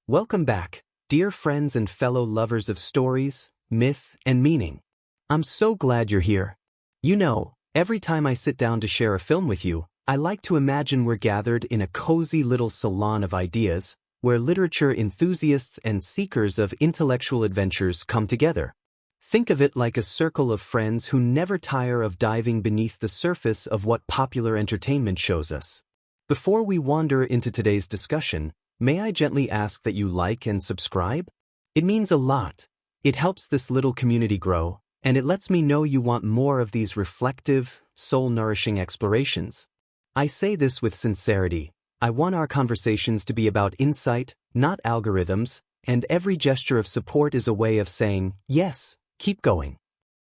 Welcome back, dear friends and fellow lovers of stories, myth, and meaning. I'm so glad you're here. You know, every time I sit down to share a film with you, I like to imagine we're gathered in a cozy little salon of ideas, where literature enthusiasts and seekers of intellectual adventures come together. Think of it like a circle of friends who never tire of diving beneath the surface of what popular entertainment shows us. Before we wander into today's discussion, may I gently ask that you like and subscribe? It means a lot. It helps this little community grow, and it lets me know you want more of these reflective, soul-nourishing explorations. I say this with sincerity. I want our conversations to be about insight, not algorithms, and every gesture of support is a way of saying, yes, keep going.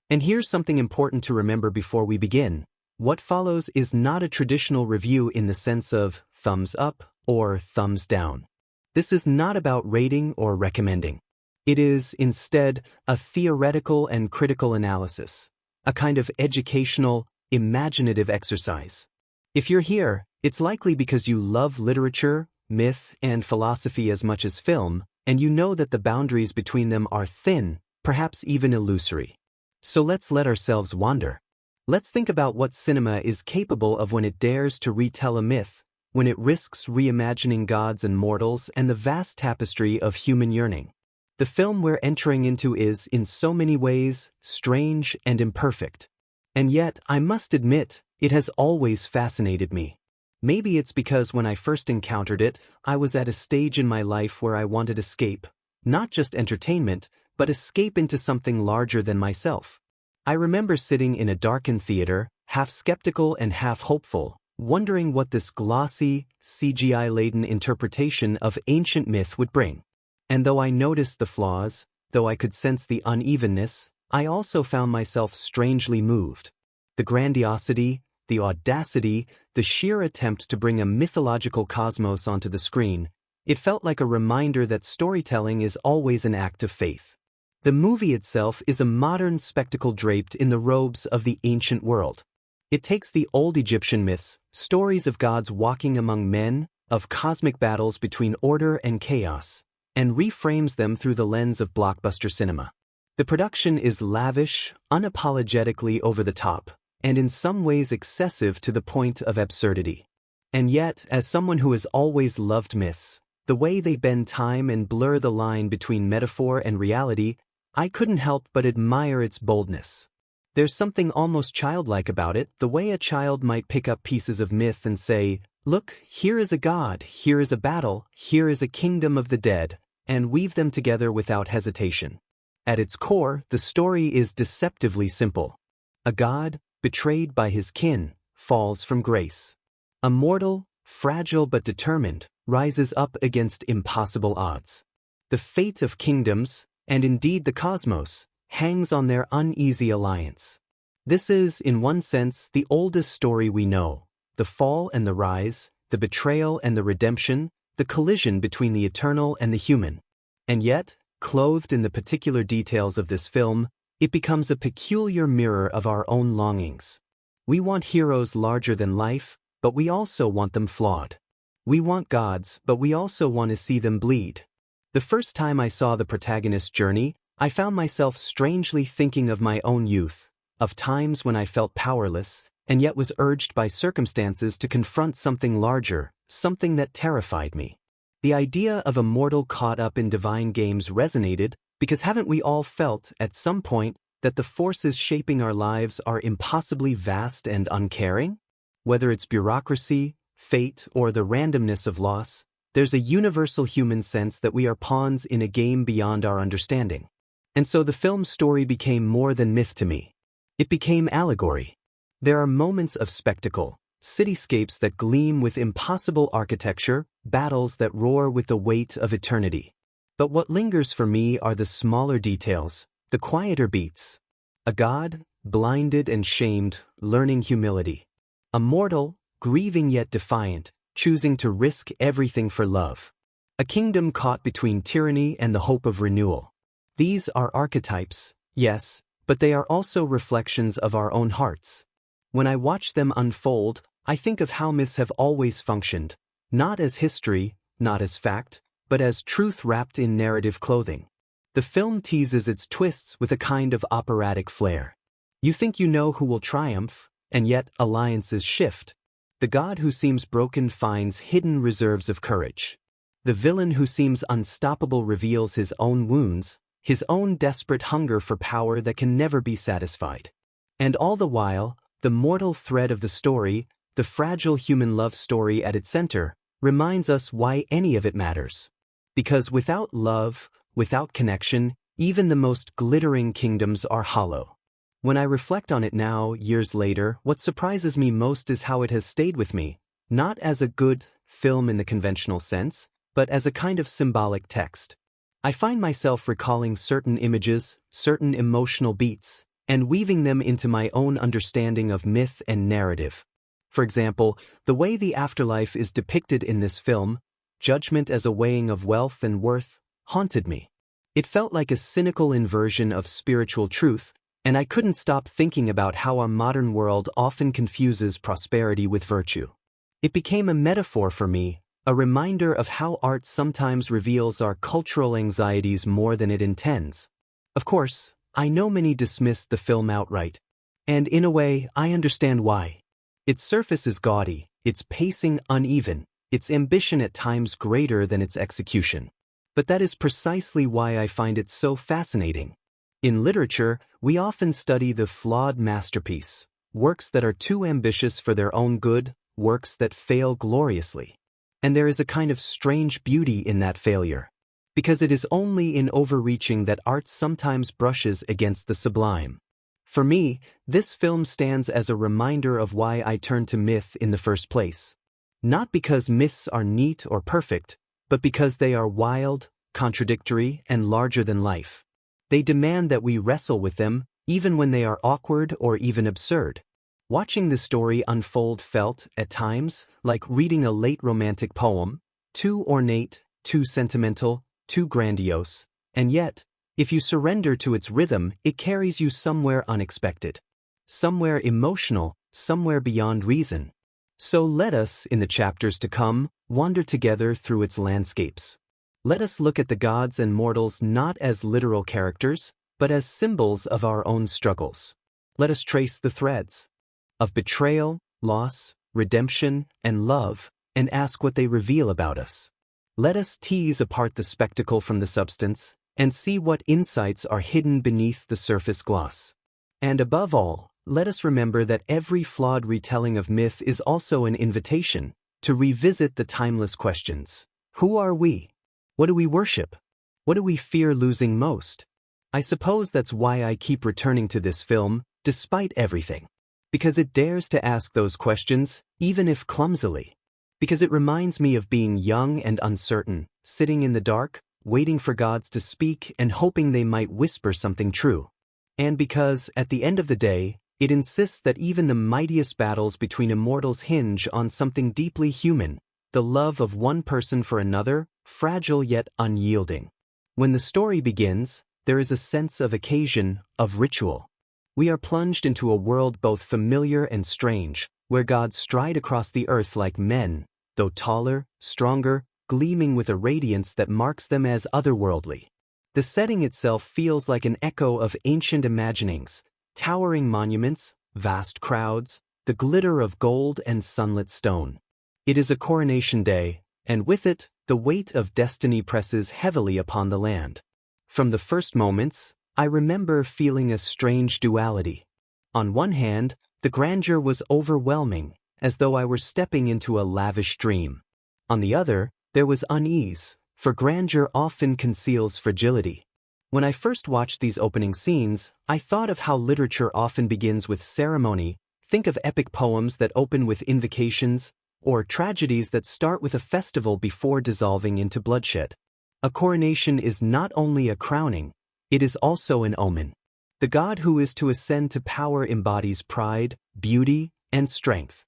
And here's something important to remember before we begin. What follows is not a traditional review in the sense of thumbs up or thumbs down. This is not about rating or recommending. It is, instead, a theoretical and critical analysis, a kind of educational, imaginative exercise. If you're here, it's likely because you love literature, myth, and philosophy as much as film, and you know that the boundaries between them are thin, perhaps even illusory. So let's let ourselves wander. Let's think about what cinema is capable of when it dares to retell a myth, when it risks reimagining gods and mortals and the vast tapestry of human yearning. The film we're entering into is, in so many ways, strange and imperfect. And yet, I must admit, it has always fascinated me. Maybe it's because when I first encountered it, I was at a stage in my life where I wanted escape, not just entertainment, but escape into something larger than myself. I remember sitting in a darkened theater, half skeptical and half hopeful, wondering what this glossy, CGI-laden interpretation of ancient myth would bring. And though I noticed the flaws, though I could sense the unevenness, I also found myself strangely moved. The grandiosity, the audacity, the sheer attempt to bring a mythological cosmos onto the screen, it felt like a reminder that storytelling is always an act of faith. The movie itself is a modern spectacle draped in the robes of the ancient world. It takes the old Egyptian myths, stories of gods walking among men, of cosmic battles between order and chaos, and reframes them through the lens of blockbuster cinema. The production is lavish, unapologetically over the top, and in some ways excessive to the point of absurdity. And yet, as someone who has always loved myths, the way they bend time and blur the line between metaphor and reality, I couldn't help but admire its boldness. There's something almost childlike about it, the way a child might pick up pieces of myth and say, look, here is a god, here is a battle, here is a kingdom of the dead, and weave them together without hesitation. At its core, the story is deceptively simple. A god, betrayed by his kin, falls from grace. A mortal, fragile but determined, rises up against impossible odds. The fate of kingdoms, and indeed the cosmos, hangs on their uneasy alliance. This is, in one sense, the oldest story we know, the fall and the rise, the betrayal and the redemption, the collision between the eternal and the human. And yet, clothed in the particular details of this film, it becomes a peculiar mirror of our own longings. We want heroes larger than life, but we also want them flawed. We want gods, but we also want to see them bleed. The first time I saw the protagonist's journey, I found myself strangely thinking of my own youth, of times when I felt powerless, and yet was urged by circumstances to confront something larger, something that terrified me. The idea of a mortal caught up in divine games resonated, because haven't we all felt, at some point, that the forces shaping our lives are impossibly vast and uncaring? Whether it's bureaucracy, fate, or the randomness of loss, there's a universal human sense that we are pawns in a game beyond our understanding. And so the film's story became more than myth to me. It became allegory. There are moments of spectacle, cityscapes that gleam with impossible architecture, battles that roar with the weight of eternity. But what lingers for me are the smaller details, the quieter beats. A god, blinded and shamed, learning humility. A mortal, grieving yet defiant, choosing to risk everything for love. A kingdom caught between tyranny and the hope of renewal. These are archetypes, yes, but they are also reflections of our own hearts. When I watch them unfold, I think of how myths have always functioned, not as history, not as fact, but as truth wrapped in narrative clothing. The film teases its twists with a kind of operatic flair. You think you know who will triumph, and yet alliances shift. The god who seems broken finds hidden reserves of courage. The villain who seems unstoppable reveals his own wounds, his own desperate hunger for power that can never be satisfied. And all the while, the mortal thread of the story, the fragile human love story at its center, reminds us why any of it matters. Because without love, without connection, even the most glittering kingdoms are hollow. When I reflect on it now, years later, what surprises me most is how it has stayed with me, not as a good film in the conventional sense, but as a kind of symbolic text. I find myself recalling certain images, certain emotional beats, and weaving them into my own understanding of myth and narrative. For example, the way the afterlife is depicted in this film, judgment as a weighing of wealth and worth, haunted me. It felt like a cynical inversion of spiritual truth, and I couldn't stop thinking about how our modern world often confuses prosperity with virtue. It became a metaphor for me, a reminder of how art sometimes reveals our cultural anxieties more than it intends. Of course, I know many dismissed the film outright, and in a way, I understand why. Its surface is gaudy, its pacing uneven, its ambition at times greater than its execution. But that is precisely why I find it so fascinating. In literature, we often study the flawed masterpiece, works that are too ambitious for their own good, works that fail gloriously. And there is a kind of strange beauty in that failure, because it is only in overreaching that art sometimes brushes against the sublime. For me, this film stands as a reminder of why I turned to myth in the first place. Not because myths are neat or perfect, but because they are wild, contradictory, and larger than life. They demand that we wrestle with them, even when they are awkward or even absurd. Watching the story unfold felt, at times, like reading a late romantic poem, too ornate, too sentimental, too grandiose, and yet, if you surrender to its rhythm, it carries you somewhere unexpected. Somewhere emotional, somewhere beyond reason. So let us, in the chapters to come, wander together through its landscapes. Let us look at the gods and mortals not as literal characters, but as symbols of our own struggles. Let us trace the threads of betrayal, loss, redemption, and love, and ask what they reveal about us. Let us tease apart the spectacle from the substance, and see what insights are hidden beneath the surface gloss. And above all, let us remember that every flawed retelling of myth is also an invitation to revisit the timeless questions. Who are we? What do we worship? What do we fear losing most? I suppose that's why I keep returning to this film, despite everything. Because it dares to ask those questions, even if clumsily. Because it reminds me of being young and uncertain, sitting in the dark, waiting for gods to speak and hoping they might whisper something true. And because, at the end of the day, it insists that even the mightiest battles between immortals hinge on something deeply human, the love of one person for another, fragile yet unyielding. When the story begins, there is a sense of occasion, of ritual. We are plunged into a world both familiar and strange, where gods stride across the earth like men, though taller, stronger, gleaming with a radiance that marks them as otherworldly. The setting itself feels like an echo of ancient imaginings, towering monuments, vast crowds, the glitter of gold and sunlit stone. It is a coronation day, and with it, the weight of destiny presses heavily upon the land. From the first moments, I remember feeling a strange duality. On one hand, the grandeur was overwhelming, as though I were stepping into a lavish dream. On the other, there was unease, for grandeur often conceals fragility. When I first watched these opening scenes, I thought of how literature often begins with ceremony. Think of epic poems that open with invocations, or tragedies that start with a festival before dissolving into bloodshed. A coronation is not only a crowning, it is also an omen. The god who is to ascend to power embodies pride, beauty, and strength.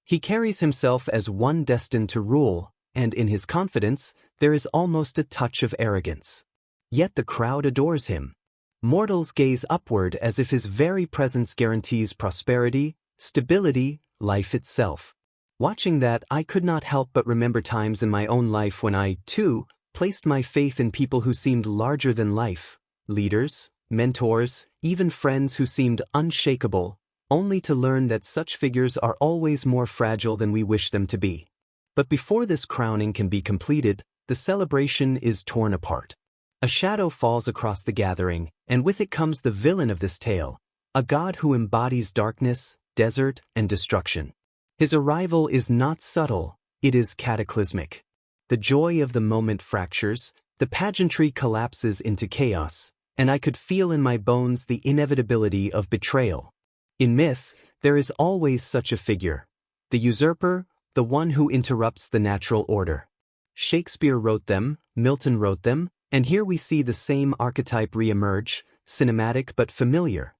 He carries himself as one destined to rule, and in his confidence, there is almost a touch of arrogance. Yet the crowd adores him. Mortals gaze upward as if his very presence guarantees prosperity, stability, life itself. Watching that, I could not help but remember times in my own life when I, too, placed my faith in people who seemed larger than life, leaders, mentors, even friends who seemed unshakable, only to learn that such figures are always more fragile than we wish them to be. But before this crowning can be completed, the celebration is torn apart. A shadow falls across the gathering, and with it comes the villain of this tale, a god who embodies darkness, desert, and destruction. His arrival is not subtle, it is cataclysmic. The joy of the moment fractures, the pageantry collapses into chaos, and I could feel in my bones the inevitability of betrayal. In myth, there is always such a figure. The usurper, the one who interrupts the natural order. Shakespeare wrote them, Milton wrote them, and here we see the same archetype re-emerge, cinematic but familiar.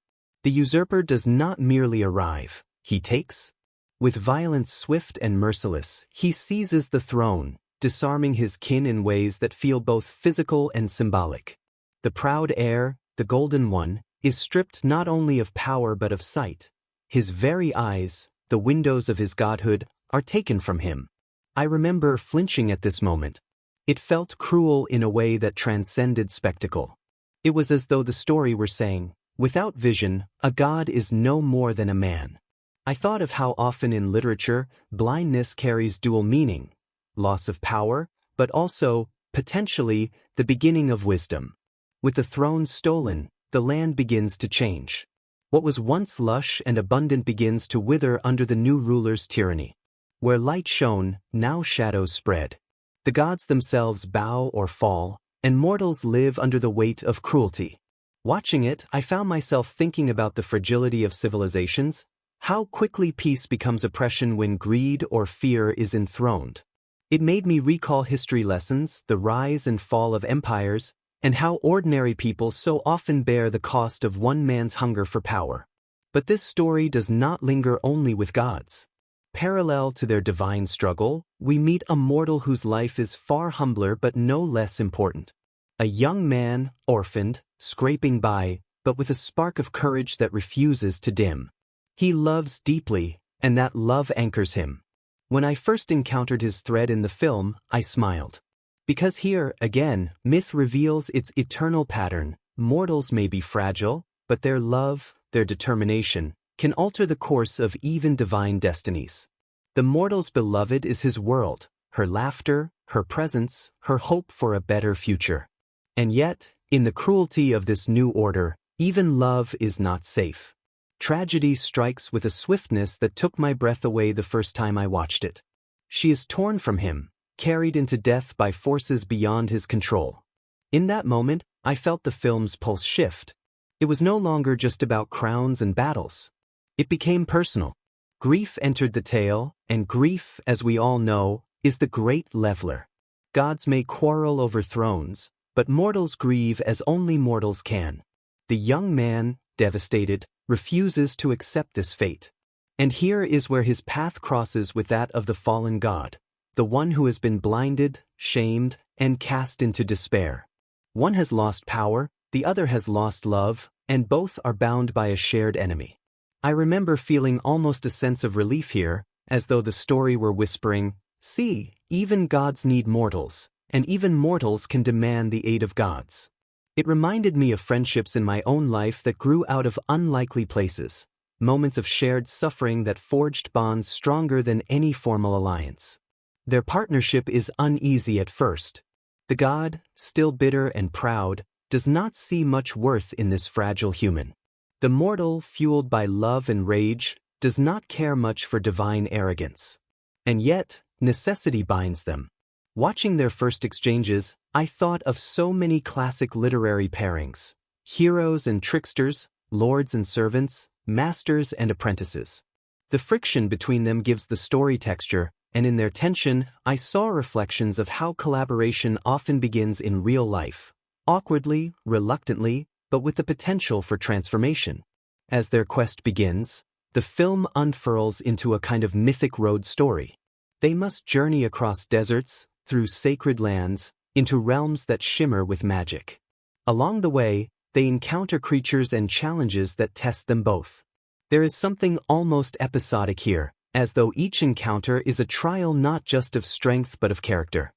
The usurper does not merely arrive, he takes. With violence swift and merciless, he seizes the throne, disarming his kin in ways that feel both physical and symbolic. The proud heir, the golden one, is stripped not only of power but of sight. His very eyes, the windows of his godhood, are taken from him. I remember flinching at this moment. It felt cruel in a way that transcended spectacle. It was as though the story were saying, without vision, a god is no more than a man. I thought of how often in literature, blindness carries dual meaning. Loss of power, but also, potentially, the beginning of wisdom. With the throne stolen, the land begins to change. What was once lush and abundant begins to wither under the new ruler's tyranny. Where light shone, now shadows spread. The gods themselves bow or fall, and mortals live under the weight of cruelty. Watching it, I found myself thinking about the fragility of civilizations, how quickly peace becomes oppression when greed or fear is enthroned. It made me recall history lessons, the rise and fall of empires, and how ordinary people so often bear the cost of one man's hunger for power. But this story does not linger only with gods. Parallel to their divine struggle, we meet a mortal whose life is far humbler but no less important. A young man, orphaned, scraping by, but with a spark of courage that refuses to dim. He loves deeply, and that love anchors him. When I first encountered his thread in the film, I smiled. Because here, again, myth reveals its eternal pattern. Mortals may be fragile, but their love, their determination, can alter the course of even divine destinies. The mortal's beloved is his world, her laughter, her presence, her hope for a better future. And yet, in the cruelty of this new order, even love is not safe. Tragedy strikes with a swiftness that took my breath away the first time I watched it. She is torn from him, carried into death by forces beyond his control. In that moment, I felt the film's pulse shift. It was no longer just about crowns and battles. It became personal. Grief entered the tale, and grief, as we all know, is the great leveler. Gods may quarrel over thrones, but mortals grieve as only mortals can. The young man, devastated, refuses to accept this fate. And here is where his path crosses with that of the fallen god, the one who has been blinded, shamed, and cast into despair. One has lost power, the other has lost love, and both are bound by a shared enemy. I remember feeling almost a sense of relief here, as though the story were whispering, "See, even gods need mortals, and even mortals can demand the aid of gods." It reminded me of friendships in my own life that grew out of unlikely places, moments of shared suffering that forged bonds stronger than any formal alliance. Their partnership is uneasy at first. The god, still bitter and proud, does not see much worth in this fragile human. The mortal, fueled by love and rage, does not care much for divine arrogance. And yet, necessity binds them. Watching their first exchanges, I thought of so many classic literary pairings. Heroes and tricksters, lords and servants, masters and apprentices. The friction between them gives the story texture, and in their tension, I saw reflections of how collaboration often begins in real life. Awkwardly, reluctantly, but with the potential for transformation. As their quest begins, the film unfurls into a kind of mythic road story. They must journey across deserts, through sacred lands, into realms that shimmer with magic. Along the way, they encounter creatures and challenges that test them both. There is something almost episodic here, as though each encounter is a trial not just of strength but of character.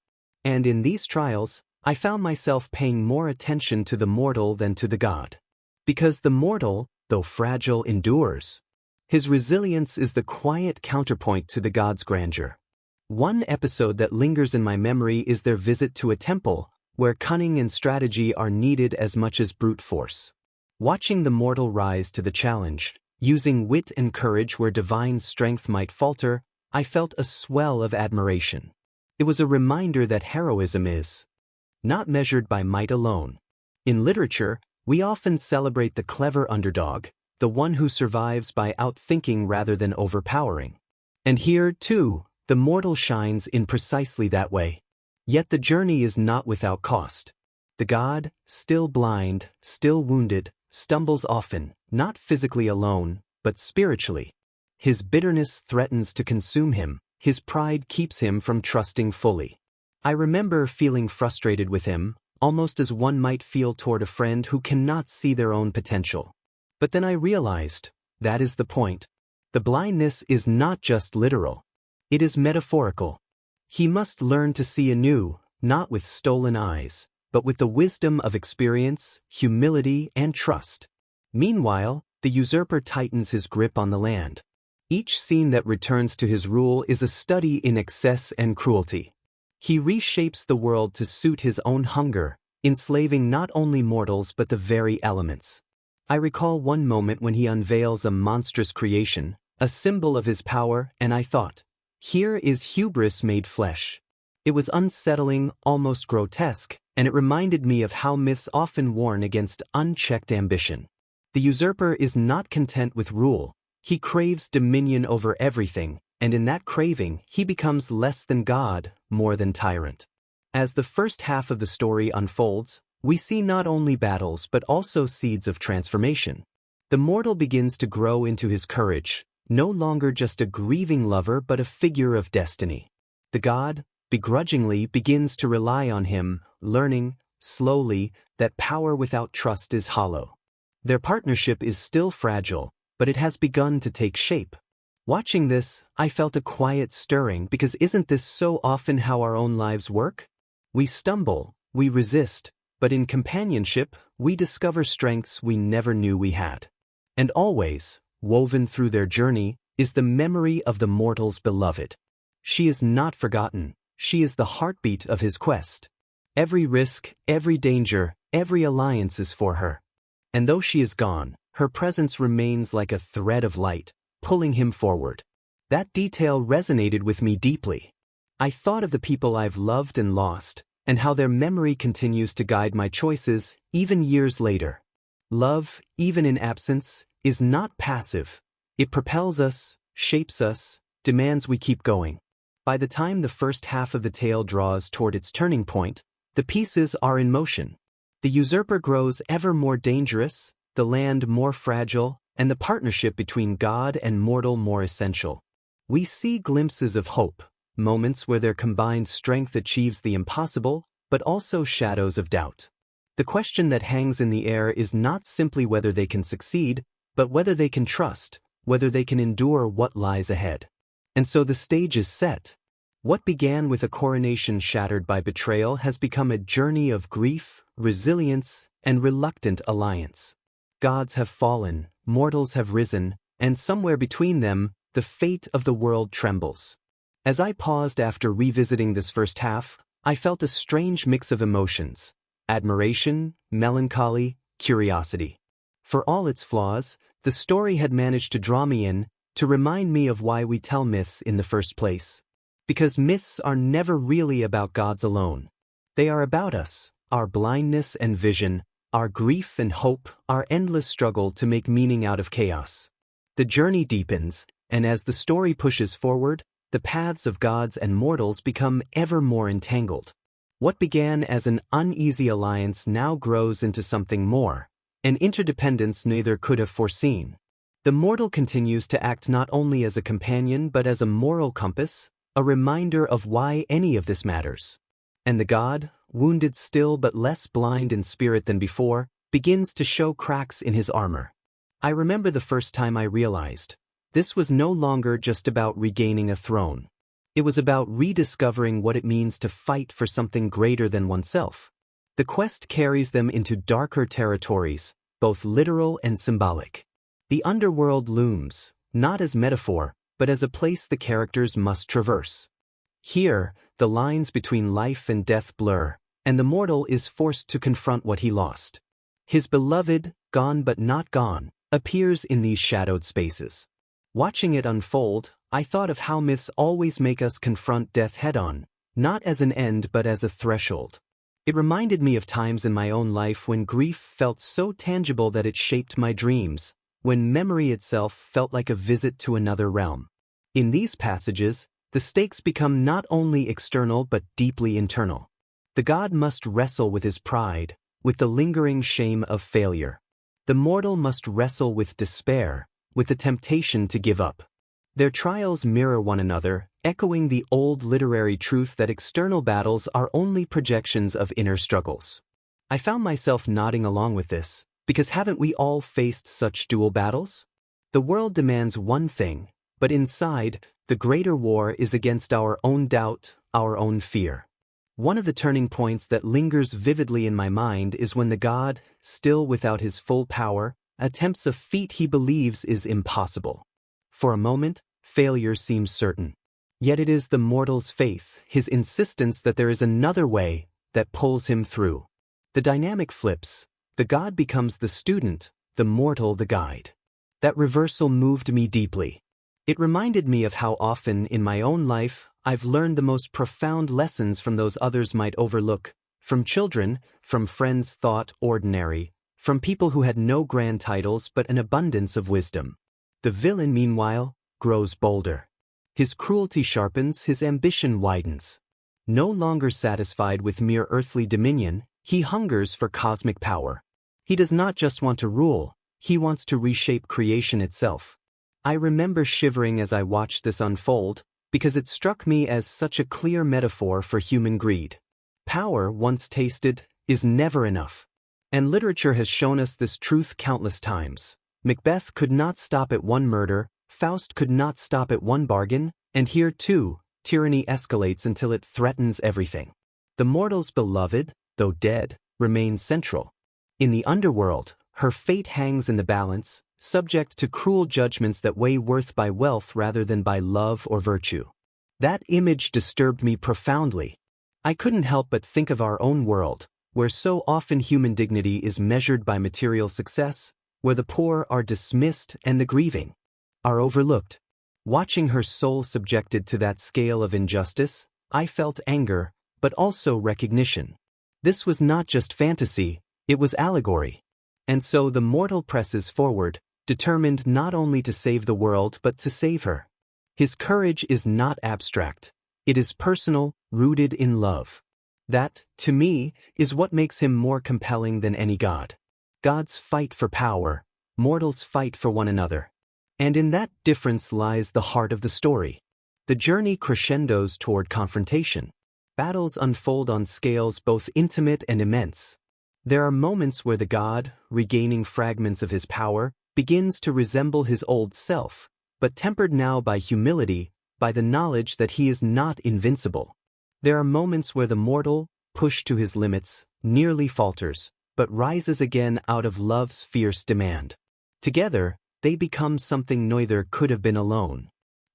And in these trials, I found myself paying more attention to the mortal than to the god. Because the mortal, though fragile, endures. His resilience is the quiet counterpoint to the god's grandeur. One episode that lingers in my memory is their visit to a temple, where cunning and strategy are needed as much as brute force. Watching the mortal rise to the challenge, using wit and courage where divine strength might falter, I felt a swell of admiration. It was a reminder that heroism is not measured by might alone. In literature, we often celebrate the clever underdog, the one who survives by outthinking rather than overpowering. And here, too, the mortal shines in precisely that way. Yet the journey is not without cost. The god, still blind, still wounded, stumbles often, not physically alone, but spiritually. His bitterness threatens to consume him, his pride keeps him from trusting fully. I remember feeling frustrated with him, almost as one might feel toward a friend who cannot see their own potential. But then I realized, that is the point. The blindness is not just literal. It is metaphorical. He must learn to see anew, not with stolen eyes, but with the wisdom of experience, humility, and trust. Meanwhile, the usurper tightens his grip on the land. Each scene that returns to his rule is a study in excess and cruelty. He reshapes the world to suit his own hunger, enslaving not only mortals but the very elements. I recall one moment when he unveils a monstrous creation, a symbol of his power, and I thought, here is hubris made flesh. It was unsettling, almost grotesque, and it reminded me of how myths often warn against unchecked ambition. The usurper is not content with rule. He craves dominion over everything, and in that craving, he becomes less than god, more than tyrant. As the first half of the story unfolds, we see not only battles but also seeds of transformation. The mortal begins to grow into his courage, no longer just a grieving lover but a figure of destiny. The god, begrudgingly, begins to rely on him, learning, slowly, that power without trust is hollow. Their partnership is still fragile, but it has begun to take shape. Watching this, I felt a quiet stirring because isn't this so often how our own lives work? We stumble, we resist, but in companionship, we discover strengths we never knew we had. And always, woven through their journey, is the memory of the mortal's beloved. She is not forgotten, she is the heartbeat of his quest. Every risk, every danger, every alliance is for her. And though she is gone, her presence remains like a thread of light, pulling him forward. That detail resonated with me deeply. I thought of the people I've loved and lost, and how their memory continues to guide my choices, even years later. Love, even in absence, is not passive. It propels us, shapes us, demands we keep going. By the time the first half of the tale draws toward its turning point, the pieces are in motion. The usurper grows ever more dangerous, the land more fragile, and the partnership between God and mortal more essential. We see glimpses of hope, moments where their combined strength achieves the impossible, but also shadows of doubt. The question that hangs in the air is not simply whether they can succeed, but whether they can trust, whether they can endure what lies ahead. And so the stage is set. What began with a coronation shattered by betrayal has become a journey of grief, resilience, and reluctant alliance. Gods have fallen, mortals have risen, and somewhere between them, the fate of the world trembles. As I paused after revisiting this first half, I felt a strange mix of emotions: admiration, melancholy, curiosity. For all its flaws, the story had managed to draw me in, to remind me of why we tell myths in the first place. Because myths are never really about gods alone. They are about us, our blindness and vision, our grief and hope, our endless struggle to make meaning out of chaos. The journey deepens, and as the story pushes forward, the paths of gods and mortals become ever more entangled. What began as an uneasy alliance now grows into something more, an interdependence neither could have foreseen. The mortal continues to act not only as a companion but as a moral compass, a reminder of why any of this matters. And the god, wounded still but less blind in spirit than before, begins to show cracks in his armor. I remember the first time I realized, this was no longer just about regaining a throne. It was about rediscovering what it means to fight for something greater than oneself. The quest carries them into darker territories, both literal and symbolic. The underworld looms, not as metaphor, but as a place the characters must traverse. Here, the lines between life and death blur, and the mortal is forced to confront what he lost. His beloved, gone but not gone, appears in these shadowed spaces. Watching it unfold, I thought of how myths always make us confront death head-on, not as an end but as a threshold. It reminded me of times in my own life when grief felt so tangible that it shaped my dreams, when memory itself felt like a visit to another realm. In these passages, the stakes become not only external but deeply internal. The god must wrestle with his pride, with the lingering shame of failure. The mortal must wrestle with despair, with the temptation to give up. Their trials mirror one another, echoing the old literary truth that external battles are only projections of inner struggles. I found myself nodding along with this, because haven't we all faced such dual battles? The world demands one thing, but inside, the greater war is against our own doubt, our own fear. One of the turning points that lingers vividly in my mind is when the god, still without his full power, attempts a feat he believes is impossible. For a moment, failure seems certain. Yet it is the mortal's faith, his insistence that there is another way, that pulls him through. The dynamic flips. The god becomes the student, the mortal the guide. That reversal moved me deeply. It reminded me of how often in my own life I've learned the most profound lessons from those others might overlook, from children, from friends thought ordinary, from people who had no grand titles but an abundance of wisdom. The villain, meanwhile, grows bolder. His cruelty sharpens, his ambition widens. No longer satisfied with mere earthly dominion, he hungers for cosmic power. He does not just want to rule, he wants to reshape creation itself. I remember shivering as I watched this unfold, because it struck me as such a clear metaphor for human greed. Power, once tasted, is never enough. And literature has shown us this truth countless times. Macbeth could not stop at one murder, Faust could not stop at one bargain, and here too, tyranny escalates until it threatens everything. The mortal's beloved, though dead, remains central. In the underworld, her fate hangs in the balance, subject to cruel judgments that weigh worth by wealth rather than by love or virtue. That image disturbed me profoundly. I couldn't help but think of our own world, where so often human dignity is measured by material success, where the poor are dismissed and the grieving are overlooked. Watching her soul subjected to that scale of injustice, I felt anger, but also recognition. This was not just fantasy, it was allegory. And so the mortal presses forward, determined not only to save the world but to save her. His courage is not abstract. It is personal, rooted in love. That, to me, is what makes him more compelling than any god. Gods fight for power, mortals fight for one another. And in that difference lies the heart of the story. The journey crescendos toward confrontation. Battles unfold on scales both intimate and immense. There are moments where the god, regaining fragments of his power, begins to resemble his old self, but tempered now by humility, by the knowledge that he is not invincible. There are moments where the mortal, pushed to his limits, nearly falters, but rises again out of love's fierce demand. Together, they become something neither could have been alone.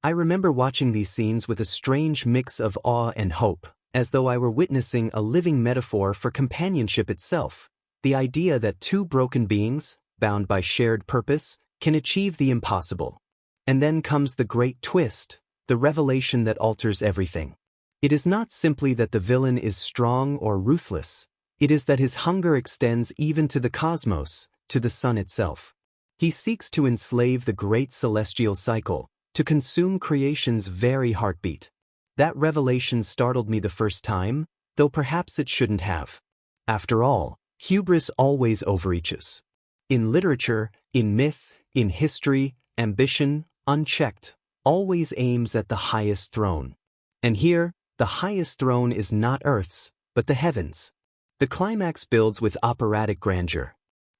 I remember watching these scenes with a strange mix of awe and hope, as though I were witnessing a living metaphor for companionship itself, the idea that two broken beings, bound by shared purpose, can achieve the impossible. And then comes the great twist, the revelation that alters everything. It is not simply that the villain is strong or ruthless, it is that his hunger extends even to the cosmos, to the sun itself. He seeks to enslave the great celestial cycle, to consume creation's very heartbeat. That revelation startled me the first time, though perhaps it shouldn't have. After all, hubris always overreaches. In literature, in myth, in history, ambition, unchecked, always aims at the highest throne. And here, the highest throne is not Earth's, but the heavens. The climax builds with operatic grandeur.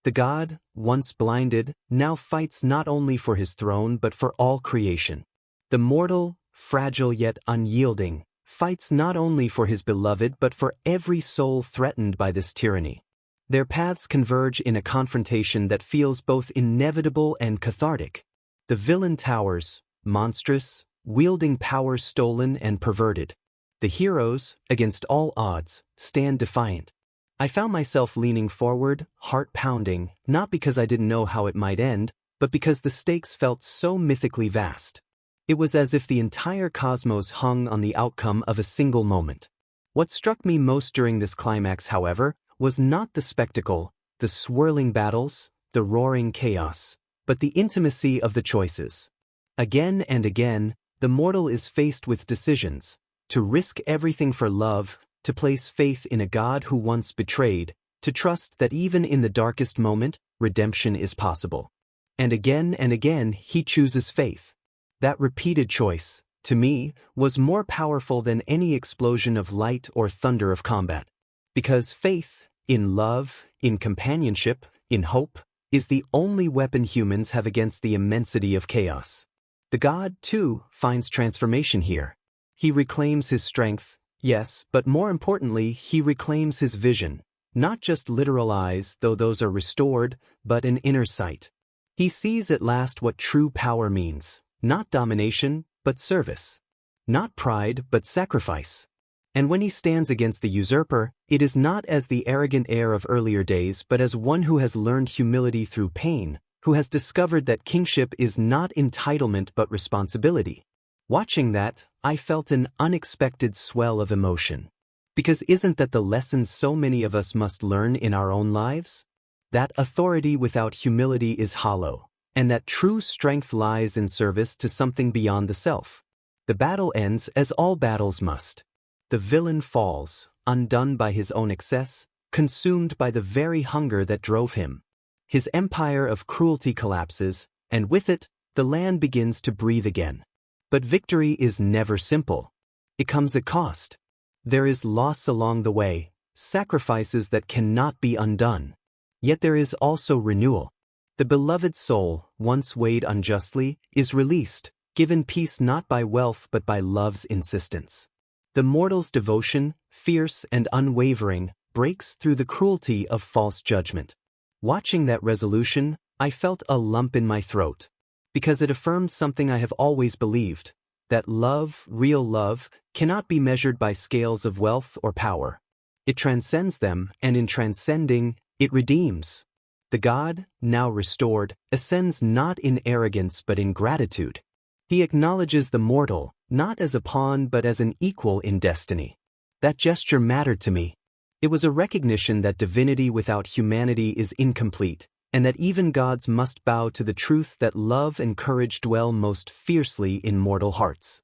The god, once blinded, now fights not only for his throne but for all creation. The mortal, fragile yet unyielding, fights not only for his beloved but for every soul threatened by this tyranny. Their paths converge in a confrontation that feels both inevitable and cathartic. The villain towers, monstrous, wielding power stolen and perverted. The heroes, against all odds, stand defiant. I found myself leaning forward, heart pounding, not because I didn't know how it might end, but because the stakes felt so mythically vast. It was as if the entire cosmos hung on the outcome of a single moment. What struck me most during this climax, however, was not the spectacle, the swirling battles, the roaring chaos, but the intimacy of the choices. Again and again, the mortal is faced with decisions: to risk everything for love, to place faith in a God who once betrayed, to trust that even in the darkest moment, redemption is possible. And again, he chooses faith. That repeated choice, to me, was more powerful than any explosion of light or thunder of combat. Because faith, in love, in companionship, in hope, is the only weapon humans have against the immensity of chaos. The God, too, finds transformation here. He reclaims his strength, yes, but more importantly, he reclaims his vision, not just literal eyes, though those are restored, but an inner sight. He sees at last what true power means, not domination, but service. Not pride, but sacrifice. And when he stands against the usurper, it is not as the arrogant heir of earlier days, but as one who has learned humility through pain, who has discovered that kingship is not entitlement but responsibility. Watching that, I felt an unexpected swell of emotion. Because isn't that the lesson so many of us must learn in our own lives? That authority without humility is hollow, and that true strength lies in service to something beyond the self. The battle ends as all battles must. The villain falls, undone by his own excess, consumed by the very hunger that drove him. His empire of cruelty collapses, and with it, the land begins to breathe again. But victory is never simple. It comes at cost. There is loss along the way, sacrifices that cannot be undone. Yet there is also renewal. The beloved soul, once weighed unjustly, is released, given peace not by wealth but by love's insistence. The mortal's devotion, fierce and unwavering, breaks through the cruelty of false judgment. Watching that resolution, I felt a lump in my throat. Because it affirmed something I have always believed, that love, real love, cannot be measured by scales of wealth or power. It transcends them, and in transcending, it redeems. The God, now restored, ascends not in arrogance but in gratitude. He acknowledges the mortal, not as a pawn but as an equal in destiny. That gesture mattered to me. It was a recognition that divinity without humanity is incomplete, and that even gods must bow to the truth that love and courage dwell most fiercely in mortal hearts.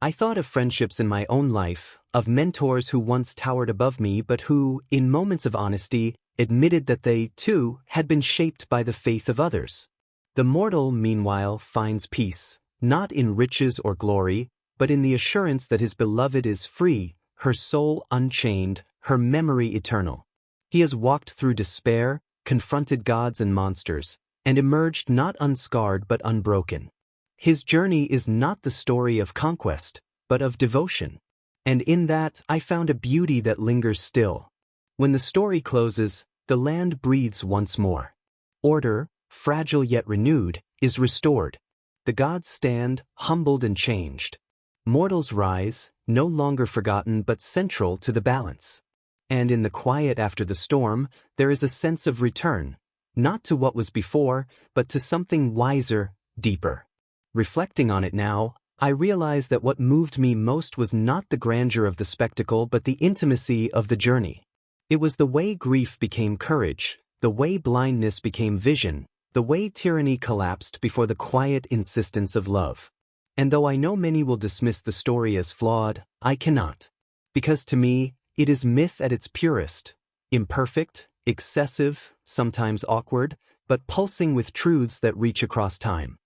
I thought of friendships in my own life, of mentors who once towered above me but who, in moments of honesty, admitted that they, too, had been shaped by the faith of others. The mortal, meanwhile, finds peace, not in riches or glory, but in the assurance that his beloved is free, her soul unchained, her memory eternal. He has walked through despair, confronted gods and monsters, and emerged not unscarred but unbroken. His journey is not the story of conquest, but of devotion. And in that, I found a beauty that lingers still. When the story closes, the land breathes once more. Order, fragile yet renewed, is restored. The gods stand, humbled and changed. Mortals rise, no longer forgotten but central to the balance. And in the quiet after the storm, there is a sense of return, not to what was before, but to something wiser, deeper. Reflecting on it now, I realize that what moved me most was not the grandeur of the spectacle but the intimacy of the journey. It was the way grief became courage, the way blindness became vision, the way tyranny collapsed before the quiet insistence of love. And though I know many will dismiss the story as flawed, I cannot. Because to me, it is myth at its purest, imperfect, excessive, sometimes awkward, but pulsing with truths that reach across time.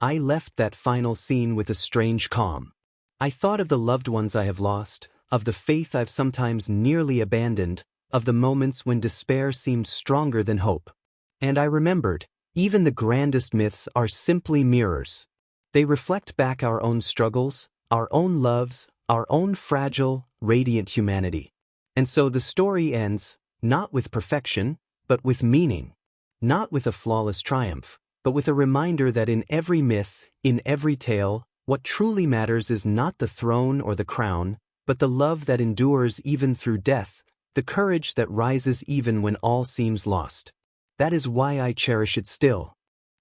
I left that final scene with a strange calm. I thought of the loved ones I have lost, of the faith I've sometimes nearly abandoned, of the moments when despair seemed stronger than hope. And I remembered, even the grandest myths are simply mirrors. They reflect back our own struggles, our own loves, our own fragile, radiant humanity. And so the story ends, not with perfection, but with meaning. Not with a flawless triumph, but with a reminder that in every myth, in every tale, what truly matters is not the throne or the crown, but the love that endures even through death, the courage that rises even when all seems lost. That is why I cherish it still.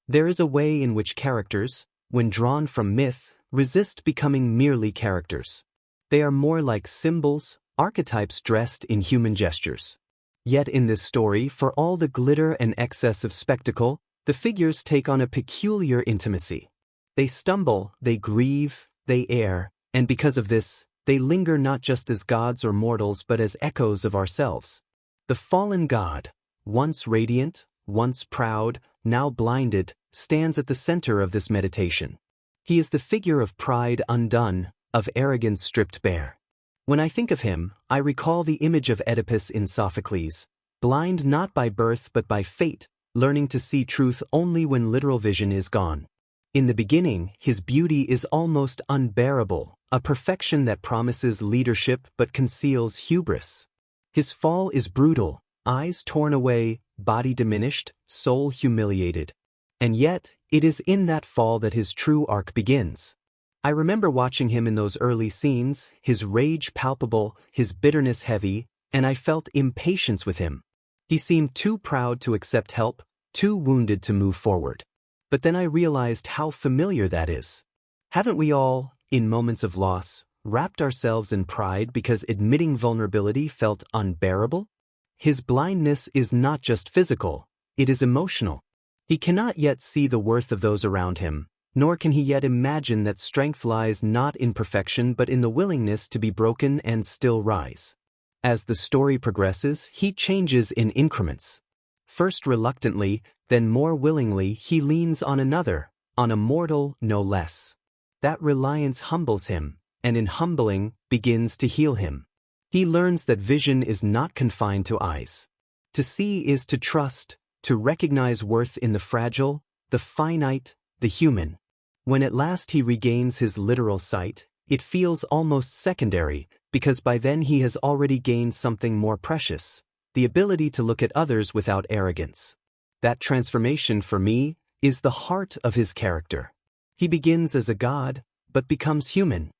There is a way in which characters, when drawn from myth, resist becoming merely characters. They are more like symbols, archetypes dressed in human gestures. Yet in this story, for all the glitter and excess of spectacle, the figures take on a peculiar intimacy. They stumble, they grieve, they err, and because of this, they linger not just as gods or mortals but as echoes of ourselves. The fallen god, once radiant, once proud, now blinded, stands at the center of this meditation. He is the figure of pride undone, of arrogance stripped bare. When I think of him, I recall the image of Oedipus in Sophocles, blind not by birth but by fate, learning to see truth only when literal vision is gone. In the beginning, his beauty is almost unbearable, a perfection that promises leadership but conceals hubris. His fall is brutal, eyes torn away, body diminished, soul humiliated. And yet, it is in that fall that his true arc begins. I remember watching him in those early scenes, his rage palpable, his bitterness heavy, and I felt impatience with him. He seemed too proud to accept help, too wounded to move forward. But then I realized how familiar that is. Haven't we all, in moments of loss, wrapped ourselves in pride because admitting vulnerability felt unbearable? His blindness is not just physical, it is emotional. He cannot yet see the worth of those around him, nor can he yet imagine that strength lies not in perfection but in the willingness to be broken and still rise. As the story progresses, he changes in increments. First reluctantly, then more willingly, he leans on another, on a mortal no less. That reliance humbles him, and in humbling, begins to heal him. He learns that vision is not confined to eyes. To see is to trust, to recognize worth in the fragile, the finite, the human. When at last he regains his literal sight, it feels almost secondary, because by then he has already gained something more precious, the ability to look at others without arrogance. That transformation, for me, is the heart of his character. He begins as a god, but becomes human.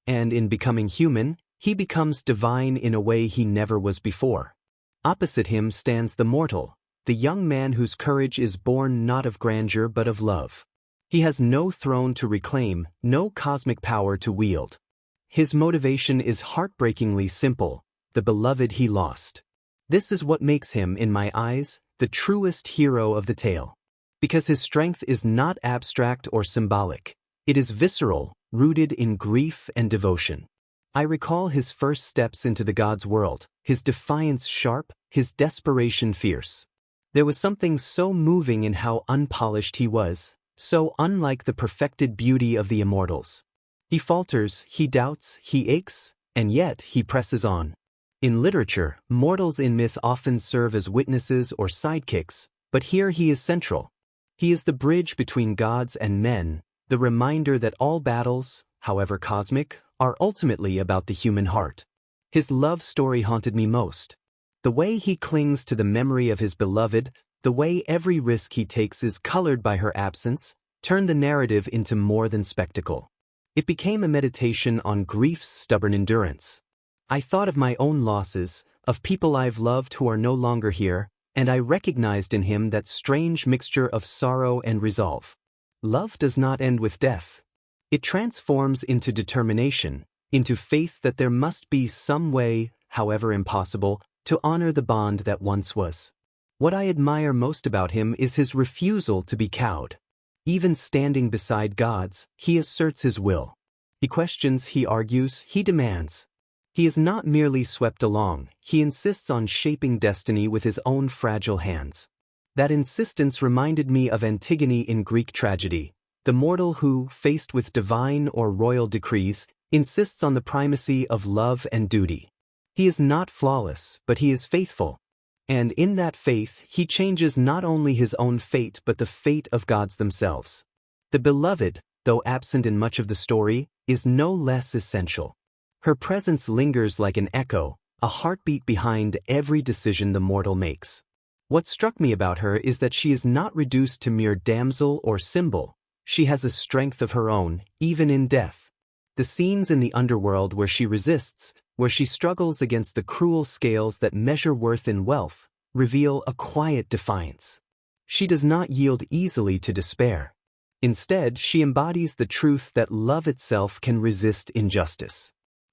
And in becoming human, he becomes divine in a way he never was before. Opposite him stands the mortal, the young man whose courage is born not of grandeur but of love. He has no throne to reclaim, no cosmic power to wield. His motivation is heartbreakingly simple, the beloved he lost. This is what makes him, in my eyes, the truest hero of the tale. Because his strength is not abstract or symbolic. It is visceral, rooted in grief and devotion. I recall his first steps into the god's world, his defiance sharp, his desperation fierce. There was something so moving in how unpolished he was, so unlike the perfected beauty of the immortals. He falters, he doubts, he aches, and yet he presses on. In literature, mortals in myth often serve as witnesses or sidekicks, but here he is central. He is the bridge between gods and men, the reminder that all battles, however cosmic, are ultimately about the human heart. His love story haunted me most. The way he clings to the memory of his beloved, the way every risk he takes is colored by her absence, turned the narrative into more than spectacle. It became a meditation on grief's stubborn endurance. I thought of my own losses, of people I've loved who are no longer here, and I recognized in him that strange mixture of sorrow and resolve. Love does not end with death. It transforms into determination, into faith that there must be some way, however impossible, to honor the bond that once was. What I admire most about him is his refusal to be cowed. Even standing beside gods, he asserts his will. He questions, he argues, he demands. He is not merely swept along, he insists on shaping destiny with his own fragile hands. That insistence reminded me of Antigone in Greek tragedy, the mortal who, faced with divine or royal decrees, insists on the primacy of love and duty. He is not flawless, but he is faithful. And in that faith, he changes not only his own fate but the fate of gods themselves. The beloved, though absent in much of the story, is no less essential. Her presence lingers like an echo, a heartbeat behind every decision the mortal makes. What struck me about her is that she is not reduced to mere damsel or symbol. She has a strength of her own, even in death. The scenes in the underworld where she resists, where she struggles against the cruel scales that measure worth in wealth, reveal a quiet defiance. She does not yield easily to despair. Instead, she embodies the truth that love itself can resist injustice.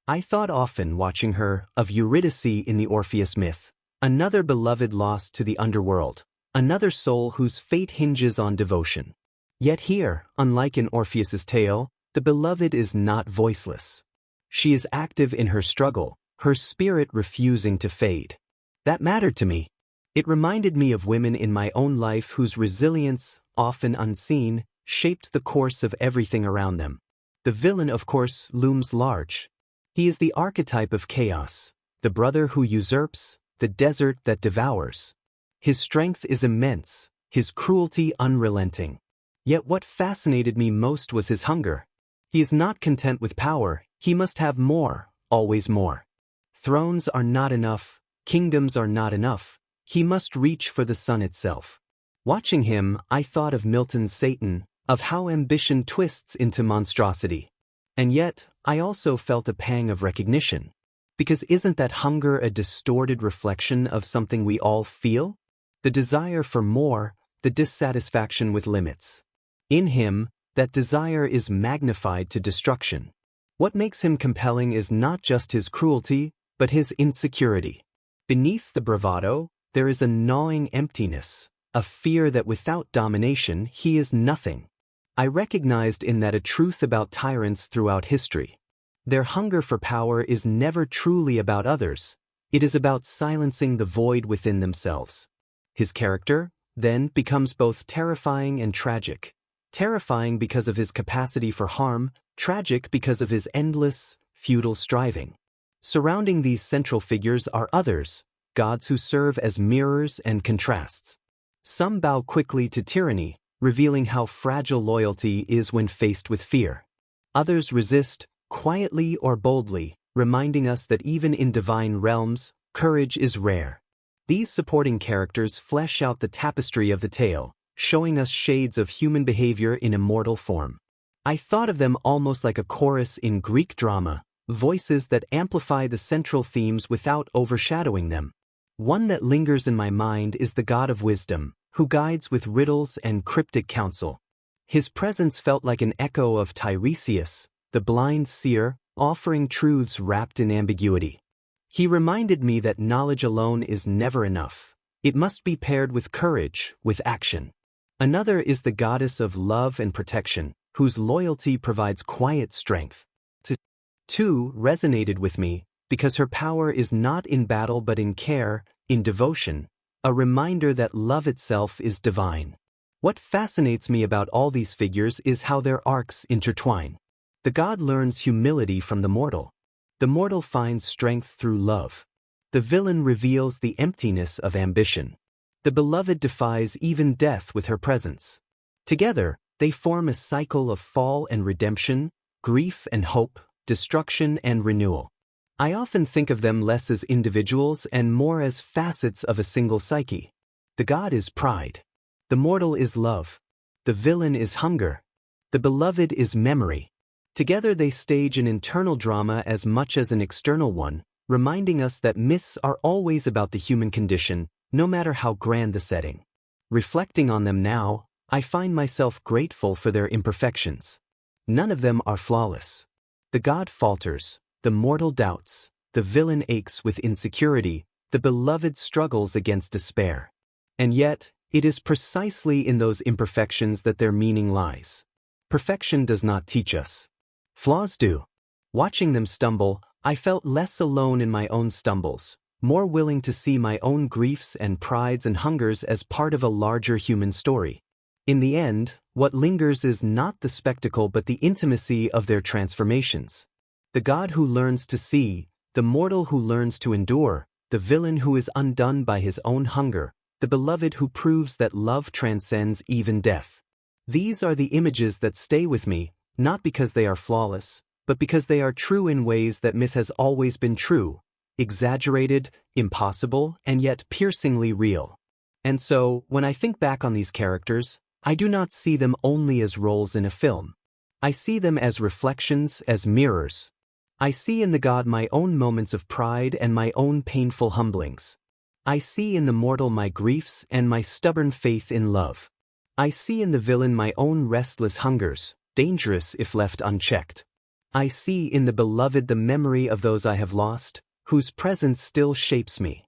I thought often, watching her, of Eurydice in the Orpheus myth, another beloved lost to the underworld, another soul whose fate hinges on devotion. Yet here, unlike in Orpheus's tale, the beloved is not voiceless. She is active in her struggle, her spirit refusing to fade. That mattered to me. It reminded me of women in my own life whose resilience, often unseen, shaped the course of everything around them. The villain, of course, looms large. He is the archetype of chaos, the brother who usurps, the desert that devours. His strength is immense, his cruelty unrelenting. Yet what fascinated me most was his hunger. He is not content with power, he must have more, always more. Thrones are not enough, kingdoms are not enough, he must reach for the sun itself. Watching him, I thought of Milton's Satan, of how ambition twists into monstrosity. And yet, I also felt a pang of recognition. Because isn't that hunger a distorted reflection of something we all feel? The desire for more, the dissatisfaction with limits. In him, that desire is magnified to destruction. What makes him compelling is not just his cruelty, but his insecurity. Beneath the bravado, there is a gnawing emptiness, a fear that without domination he is nothing. I recognized in that a truth about tyrants throughout history. Their hunger for power is never truly about others, it is about silencing the void within themselves. His character, then, becomes both terrifying and tragic. Terrifying because of his capacity for harm, tragic because of his endless, futile striving. Surrounding these central figures are others, gods who serve as mirrors and contrasts. Some bow quickly to tyranny, revealing how fragile loyalty is when faced with fear. Others resist, quietly or boldly, reminding us that even in divine realms, courage is rare. These supporting characters flesh out the tapestry of the tale, showing us shades of human behavior in immortal form. I thought of them almost like a chorus in Greek drama, voices that amplify the central themes without overshadowing them. One that lingers in my mind is the god of wisdom, who guides with riddles and cryptic counsel. His presence felt like an echo of Tiresias, the blind seer, offering truths wrapped in ambiguity. He reminded me that knowledge alone is never enough. It must be paired with courage, with action. Another is the goddess of love and protection, whose loyalty provides quiet strength. Two resonated with me, because her power is not in battle but in care, in devotion, a reminder that love itself is divine. What fascinates me about all these figures is how their arcs intertwine. The god learns humility from the mortal. The mortal finds strength through love. The villain reveals the emptiness of ambition. The beloved defies even death with her presence. Together, they form a cycle of fall and redemption, grief and hope, destruction and renewal. I often think of them less as individuals and more as facets of a single psyche. The god is pride. The mortal is love. The villain is hunger. The beloved is memory. Together they stage an internal drama as much as an external one, reminding us that myths are always about the human condition, no matter how grand the setting. Reflecting on them now, I find myself grateful for their imperfections. None of them are flawless. The god falters, the mortal doubts, the villain aches with insecurity, the beloved struggles against despair. And yet, it is precisely in those imperfections that their meaning lies. Perfection does not teach us. Flaws do. Watching them stumble, I felt less alone in my own stumbles, more willing to see my own griefs and prides and hungers as part of a larger human story. In the end, what lingers is not the spectacle but the intimacy of their transformations. The god who learns to see, the mortal who learns to endure, the villain who is undone by his own hunger, the beloved who proves that love transcends even death. These are the images that stay with me, not because they are flawless, but because they are true in ways that myth has always been true, exaggerated, impossible, and yet piercingly real. And so, when I think back on these characters, I do not see them only as roles in a film. I see them as reflections, as mirrors. I see in the god my own moments of pride and my own painful humblings. I see in the mortal my griefs and my stubborn faith in love. I see in the villain my own restless hungers, dangerous if left unchecked. I see in the beloved the memory of those I have lost, whose presence still shapes me.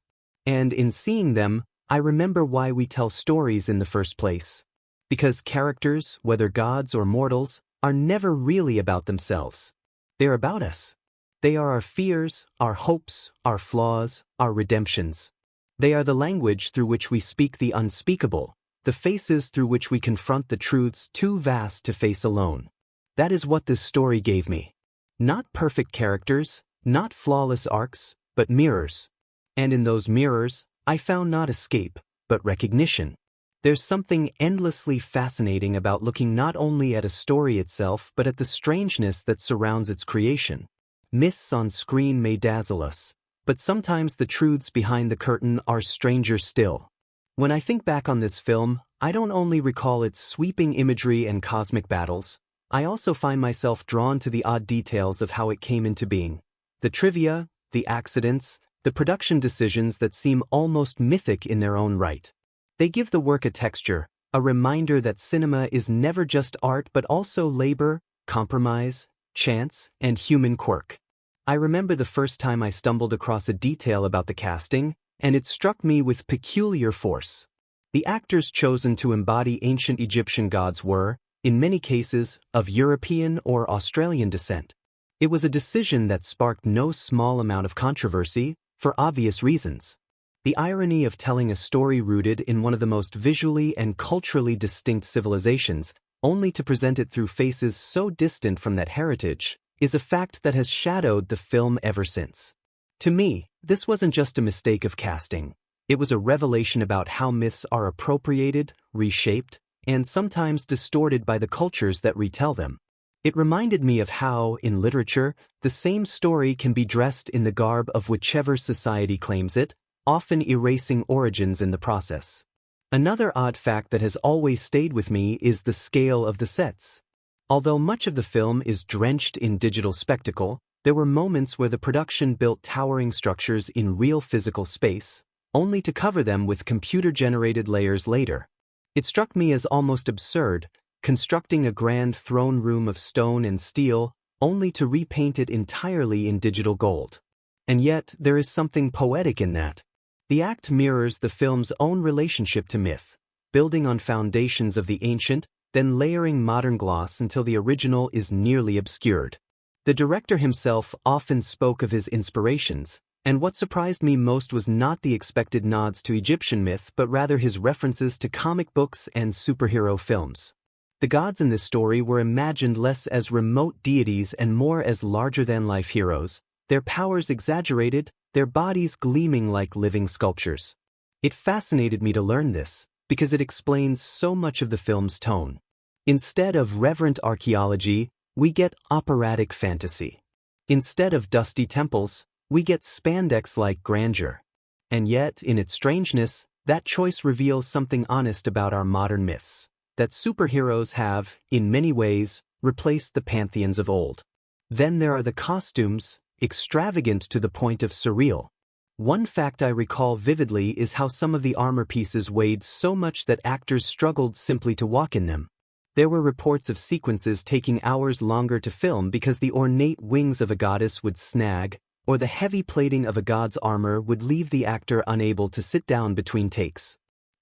And in seeing them, I remember why we tell stories in the first place. Because characters, whether gods or mortals, are never really about themselves. They're about us. They are our fears, our hopes, our flaws, our redemptions. They are the language through which we speak the unspeakable, the faces through which we confront the truths too vast to face alone. That is what this story gave me. Not perfect characters, not flawless arcs, but mirrors. And in those mirrors, I found not escape, but recognition. There's something endlessly fascinating about looking not only at a story itself but at the strangeness that surrounds its creation. Myths on screen may dazzle us, but sometimes the truths behind the curtain are stranger still. When I think back on this film, I don't only recall its sweeping imagery and cosmic battles, I also find myself drawn to the odd details of how it came into being. The trivia, the accidents, the production decisions that seem almost mythic in their own right. They give the work a texture, a reminder that cinema is never just art but also labor, compromise, chance, and human quirk. I remember the first time I stumbled across a detail about the casting, and it struck me with peculiar force. The actors chosen to embody ancient Egyptian gods were, in many cases, of European or Australian descent. It was a decision that sparked no small amount of controversy, for obvious reasons. The irony of telling a story rooted in one of the most visually and culturally distinct civilizations, only to present it through faces so distant from that heritage, is a fact that has shadowed the film ever since. To me, this wasn't just a mistake of casting. It was a revelation about how myths are appropriated, reshaped, and sometimes distorted by the cultures that retell them. It reminded me of how, in literature, the same story can be dressed in the garb of whichever society claims it, often erasing origins in the process. Another odd fact that has always stayed with me is the scale of the sets. Although much of the film is drenched in digital spectacle, there were moments where the production built towering structures in real physical space, only to cover them with computer-generated layers later. It struck me as almost absurd, constructing a grand throne room of stone and steel, only to repaint it entirely in digital gold. And yet, there is something poetic in that. The act mirrors the film's own relationship to myth, building on foundations of the ancient, then layering modern gloss until the original is nearly obscured. The director himself often spoke of his inspirations, and what surprised me most was not the expected nods to Egyptian myth but rather his references to comic books and superhero films. The gods in this story were imagined less as remote deities and more as larger-than-life heroes, their powers exaggerated, their bodies gleaming like living sculptures. It fascinated me to learn this, because it explains so much of the film's tone. Instead of reverent archaeology, we get operatic fantasy. Instead of dusty temples, we get spandex-like grandeur. And yet, in its strangeness, that choice reveals something honest about our modern myths, that superheroes have, in many ways, replaced the pantheons of old. Then there are the costumes, extravagant to the point of surreal. One fact I recall vividly is how some of the armor pieces weighed so much that actors struggled simply to walk in them. There were reports of sequences taking hours longer to film because the ornate wings of a goddess would snag, or the heavy plating of a god's armor would leave the actor unable to sit down between takes.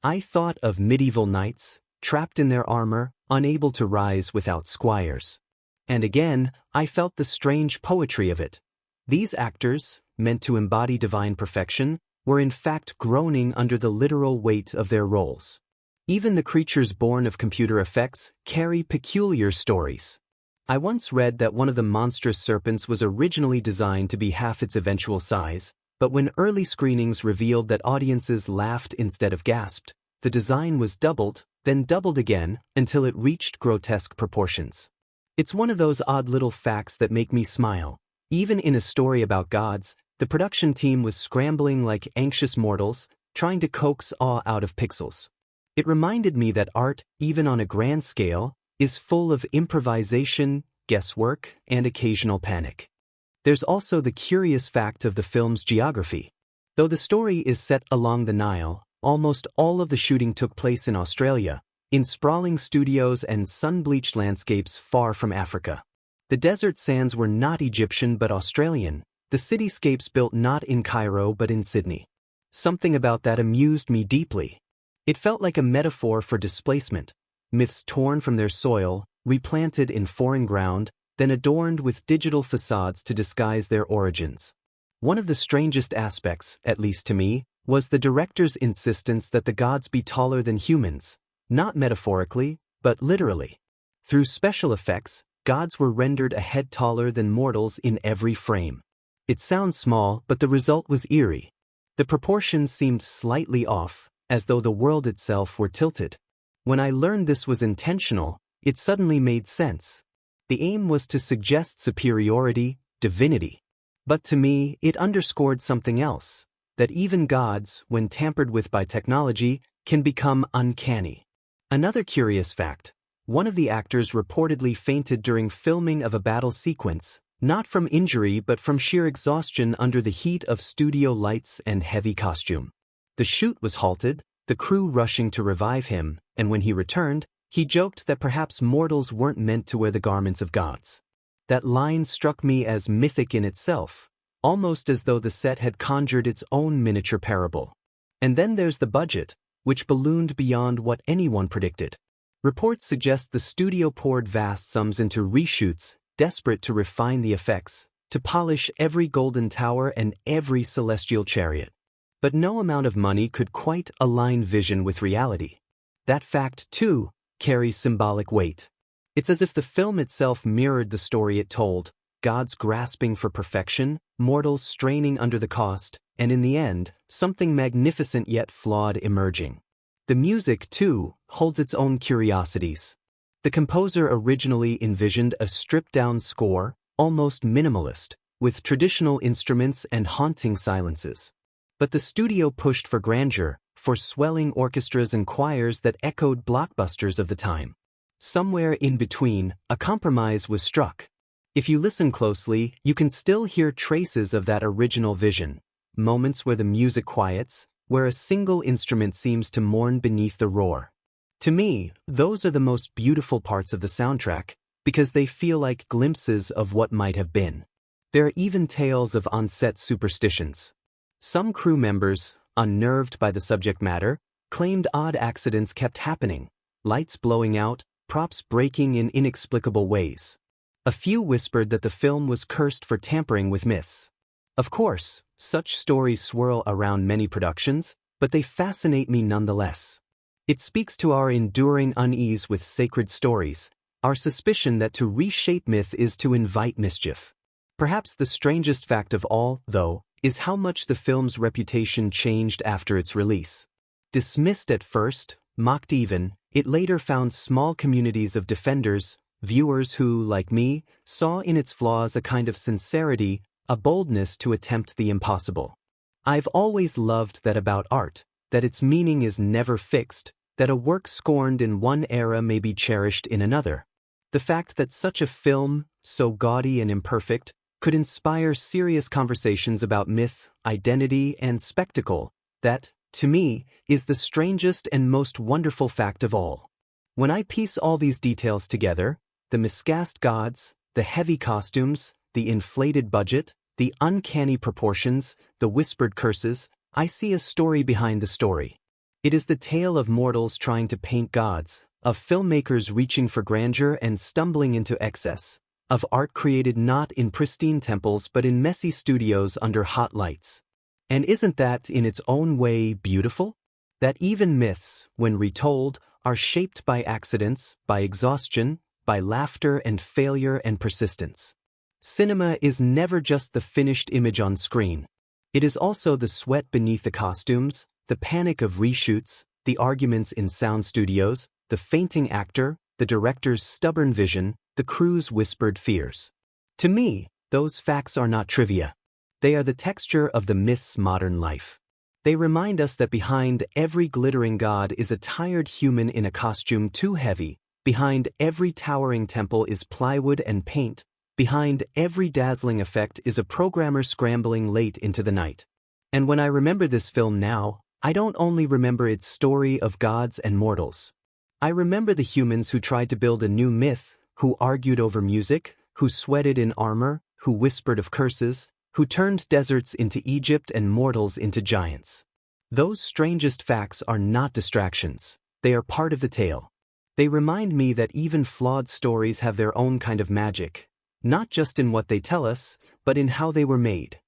I thought of medieval knights, trapped in their armor, unable to rise without squires. And again, I felt the strange poetry of it. These actors, meant to embody divine perfection, were in fact groaning under the literal weight of their roles. Even the creatures born of computer effects carry peculiar stories. I once read that one of the monstrous serpents was originally designed to be half its eventual size, but when early screenings revealed that audiences laughed instead of gasped, the design was doubled, then doubled again, until it reached grotesque proportions. It's one of those odd little facts that make me smile. Even in a story about gods, the production team was scrambling like anxious mortals, trying to coax awe out of pixels. It reminded me that art, even on a grand scale, is full of improvisation, guesswork, and occasional panic. There's also the curious fact of the film's geography. Though the story is set along the Nile, almost all of the shooting took place in Australia, in sprawling studios and sun-bleached landscapes far from Africa. The desert sands were not Egyptian but Australian, the cityscapes built not in Cairo but in Sydney. Something about that amused me deeply. It felt like a metaphor for displacement, myths torn from their soil, replanted in foreign ground, then adorned with digital facades to disguise their origins. One of the strangest aspects, at least to me, was the director's insistence that the gods be taller than humans, not metaphorically, but literally. Through special effects, gods were rendered a head taller than mortals in every frame. It sounds small, but the result was eerie. The proportions seemed slightly off, as though the world itself were tilted. When I learned this was intentional, it suddenly made sense. The aim was to suggest superiority, divinity. But to me, it underscored something else, that even gods, when tampered with by technology, can become uncanny. Another curious fact: one of the actors reportedly fainted during filming of a battle sequence, not from injury but from sheer exhaustion under the heat of studio lights and heavy costume. The shoot was halted, the crew rushing to revive him, and when he returned, he joked that perhaps mortals weren't meant to wear the garments of gods. That line struck me as mythic in itself, almost as though the set had conjured its own miniature parable. And then there's the budget, which ballooned beyond what anyone predicted. Reports suggest the studio poured vast sums into reshoots, desperate to refine the effects, to polish every golden tower and every celestial chariot. But no amount of money could quite align vision with reality. That fact, too, carries symbolic weight. It's as if the film itself mirrored the story it told, gods grasping for perfection, mortals straining under the cost, and in the end, something magnificent yet flawed emerging. The music, too, holds its own curiosities. The composer originally envisioned a stripped-down score, almost minimalist, with traditional instruments and haunting silences. But the studio pushed for grandeur, for swelling orchestras and choirs that echoed blockbusters of the time. Somewhere in between, a compromise was struck. If you listen closely, you can still hear traces of that original vision. Moments where the music quiets, where a single instrument seems to mourn beneath the roar. To me, those are the most beautiful parts of the soundtrack, because they feel like glimpses of what might have been. There are even tales of on-set superstitions. Some crew members, unnerved by the subject matter, claimed odd accidents kept happening, lights blowing out, props breaking in inexplicable ways. A few whispered that the film was cursed for tampering with myths. Of course, such stories swirl around many productions, but they fascinate me nonetheless. It speaks to our enduring unease with sacred stories, our suspicion that to reshape myth is to invite mischief. Perhaps the strangest fact of all, though, is how much the film's reputation changed after its release. Dismissed at first, mocked even, it later found small communities of defenders, viewers who, like me, saw in its flaws a kind of sincerity, a boldness to attempt the impossible. I've always loved that about art, that its meaning is never fixed, that a work scorned in one era may be cherished in another. The fact that such a film, so gaudy and imperfect, could inspire serious conversations about myth, identity, and spectacle, that, to me, is the strangest and most wonderful fact of all. When I piece all these details together, the miscast gods, the heavy costumes, the inflated budget, the uncanny proportions, the whispered curses, I see a story behind the story. It is the tale of mortals trying to paint gods, of filmmakers reaching for grandeur and stumbling into excess, of art created not in pristine temples but in messy studios under hot lights. And isn't that, in its own way, beautiful? That even myths, when retold, are shaped by accidents, by exhaustion, by laughter and failure and persistence. Cinema is never just the finished image on screen. It is also the sweat beneath the costumes, the panic of reshoots, the arguments in sound studios, the fainting actor, the director's stubborn vision, the crew's whispered fears. To me, those facts are not trivia. They are the texture of the myth's modern life. They remind us that behind every glittering god is a tired human in a costume too heavy, behind every towering temple is plywood and paint, behind every dazzling effect is a programmer scrambling late into the night. And when I remember this film now, I don't only remember its story of gods and mortals. I remember the humans who tried to build a new myth, who argued over music, who sweated in armor, who whispered of curses, who turned deserts into Egypt and mortals into giants. Those strangest facts are not distractions. They are part of the tale. They remind me that even flawed stories have their own kind of magic, not just in what they tell us, but in how they were made.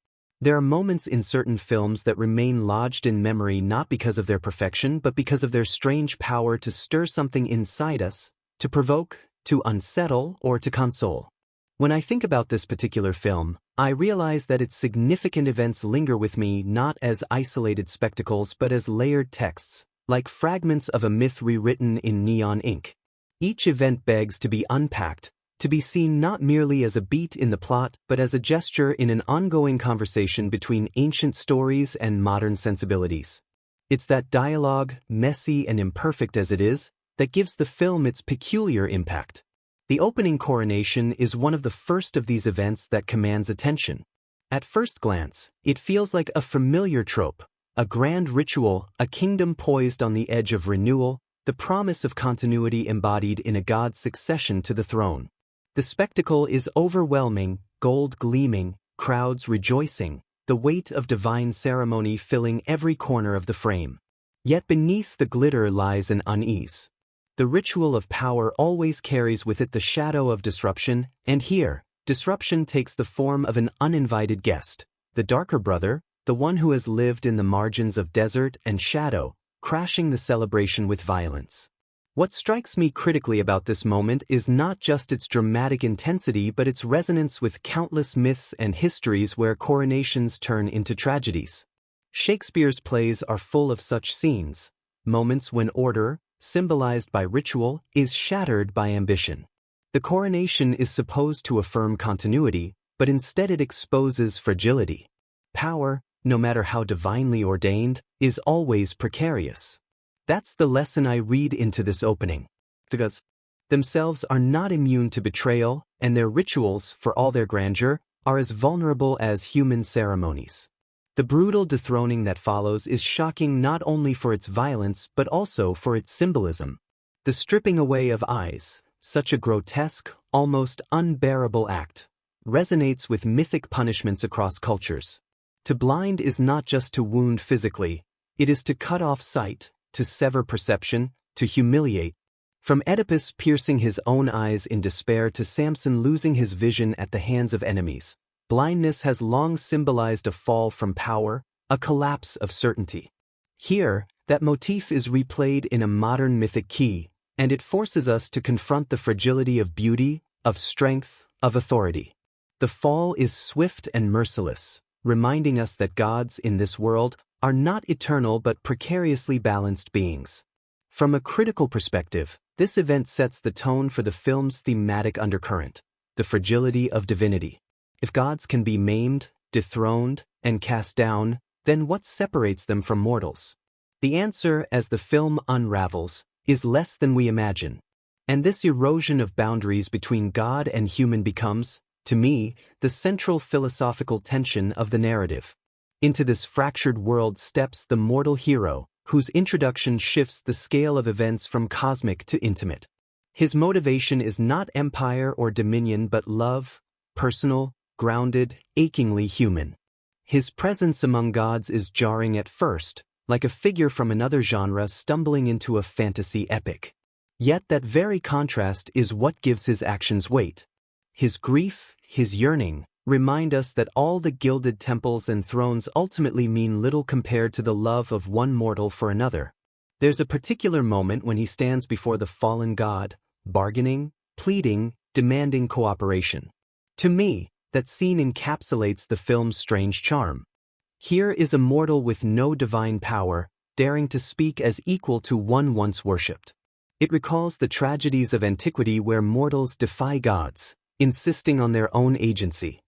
There are moments in certain films that remain lodged in memory not because of their perfection but because of their strange power to stir something inside us, to provoke, to unsettle, or to console. When I think about this particular film, I realize that its significant events linger with me not as isolated spectacles but as layered texts, like fragments of a myth rewritten in neon ink. Each event begs to be unpacked, to be seen not merely as a beat in the plot but as a gesture in an ongoing conversation between ancient stories and modern sensibilities. It's that dialogue, messy and imperfect as it is, that gives the film its peculiar impact. The opening coronation is one of the first of these events that commands attention. At first glance, it feels like a familiar trope, a grand ritual, a kingdom poised on the edge of renewal, the promise of continuity embodied in a god's succession to the throne. The spectacle is overwhelming, gold gleaming, crowds rejoicing, the weight of divine ceremony filling every corner of the frame. Yet beneath the glitter lies an unease. The ritual of power always carries with it the shadow of disruption, and here, disruption takes the form of an uninvited guest, the darker brother, the one who has lived in the margins of desert and shadow, crashing the celebration with violence. What strikes me critically about this moment is not just its dramatic intensity but its resonance with countless myths and histories where coronations turn into tragedies. Shakespeare's plays are full of such scenes, moments when order, symbolized by ritual, is shattered by ambition. The coronation is supposed to affirm continuity, but instead it exposes fragility. Power, no matter how divinely ordained, is always precarious. That's the lesson I read into this opening. The gods themselves are not immune to betrayal, and their rituals, for all their grandeur, are as vulnerable as human ceremonies. The brutal dethroning that follows is shocking not only for its violence but also for its symbolism. The stripping away of eyes, such a grotesque, almost unbearable act, resonates with mythic punishments across cultures. To blind is not just to wound physically, it is to cut off sight, to sever perception, to humiliate. From Oedipus piercing his own eyes in despair to Samson losing his vision at the hands of enemies, blindness has long symbolized a fall from power, a collapse of certainty. Here, that motif is replayed in a modern mythic key, and it forces us to confront the fragility of beauty, of strength, of authority. The fall is swift and merciless, reminding us that gods in this world are not eternal but precariously balanced beings. From a critical perspective, this event sets the tone for the film's thematic undercurrent, the fragility of divinity. If gods can be maimed, dethroned, and cast down, then what separates them from mortals? The answer, as the film unravels, is less than we imagine. And this erosion of boundaries between God and human becomes, to me, the central philosophical tension of the narrative. Into this fractured world steps the mortal hero, whose introduction shifts the scale of events from cosmic to intimate. His motivation is not empire or dominion but love, personal, grounded, achingly human. His presence among gods is jarring at first, like a figure from another genre stumbling into a fantasy epic. Yet that very contrast is what gives his actions weight. His grief, his yearning, remind us that all the gilded temples and thrones ultimately mean little compared to the love of one mortal for another. There's a particular moment when he stands before the fallen god, bargaining, pleading, demanding cooperation. To me, that scene encapsulates the film's strange charm. Here is a mortal with no divine power, daring to speak as equal to one once worshipped. It recalls the tragedies of antiquity where mortals defy gods, insisting on their own agency.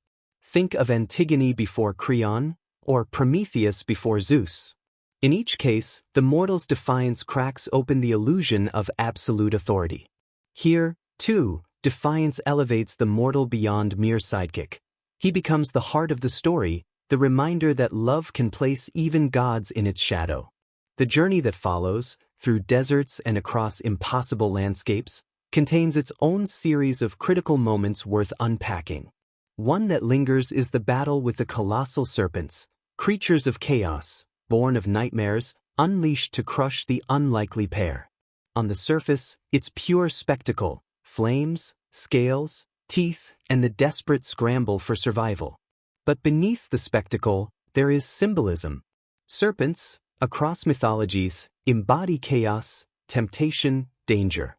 Think of Antigone before Creon, or Prometheus before Zeus. In each case, the mortal's defiance cracks open the illusion of absolute authority. Here, too, defiance elevates the mortal beyond mere sidekick. He becomes the heart of the story, the reminder that love can place even gods in its shadow. The journey that follows, through deserts and across impossible landscapes, contains its own series of critical moments worth unpacking. One that lingers is the battle with the colossal serpents, creatures of chaos, born of nightmares, unleashed to crush the unlikely pair. On the surface, it's pure spectacle, flames, scales, teeth, and the desperate scramble for survival. But beneath the spectacle, there is symbolism. Serpents, across mythologies, embody chaos, temptation, danger.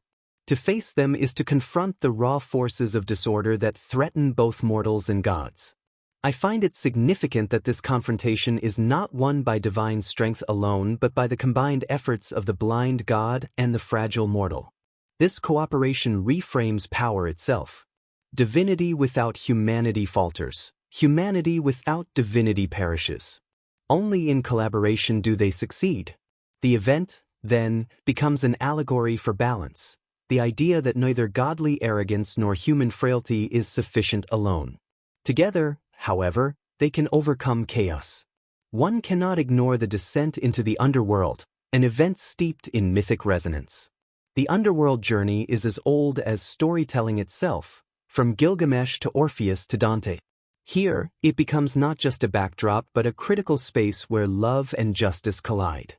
To face them is to confront the raw forces of disorder that threaten both mortals and gods. I find it significant that this confrontation is not won by divine strength alone but by the combined efforts of the blind god and the fragile mortal. This cooperation reframes power itself. Divinity without humanity falters. Humanity without divinity perishes. Only in collaboration do they succeed. The event, then, becomes an allegory for balance, the idea that neither godly arrogance nor human frailty is sufficient alone. Together, however, they can overcome chaos. One cannot ignore the descent into the underworld, an event steeped in mythic resonance. The underworld journey is as old as storytelling itself, from Gilgamesh to Orpheus to Dante. Here, it becomes not just a backdrop but a critical space where love and justice collide.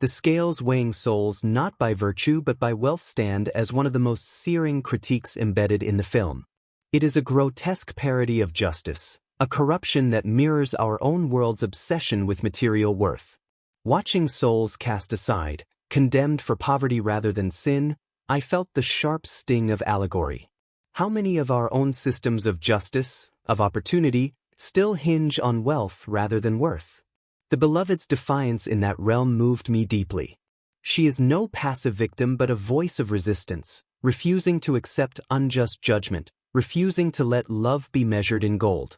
The scales weighing souls not by virtue but by wealth stand as one of the most searing critiques embedded in the film. It is a grotesque parody of justice, a corruption that mirrors our own world's obsession with material worth. Watching souls cast aside, condemned for poverty rather than sin, I felt the sharp sting of allegory. How many of our own systems of justice, of opportunity, still hinge on wealth rather than worth? The beloved's defiance in that realm moved me deeply. She is no passive victim but a voice of resistance, refusing to accept unjust judgment, refusing to let love be measured in gold.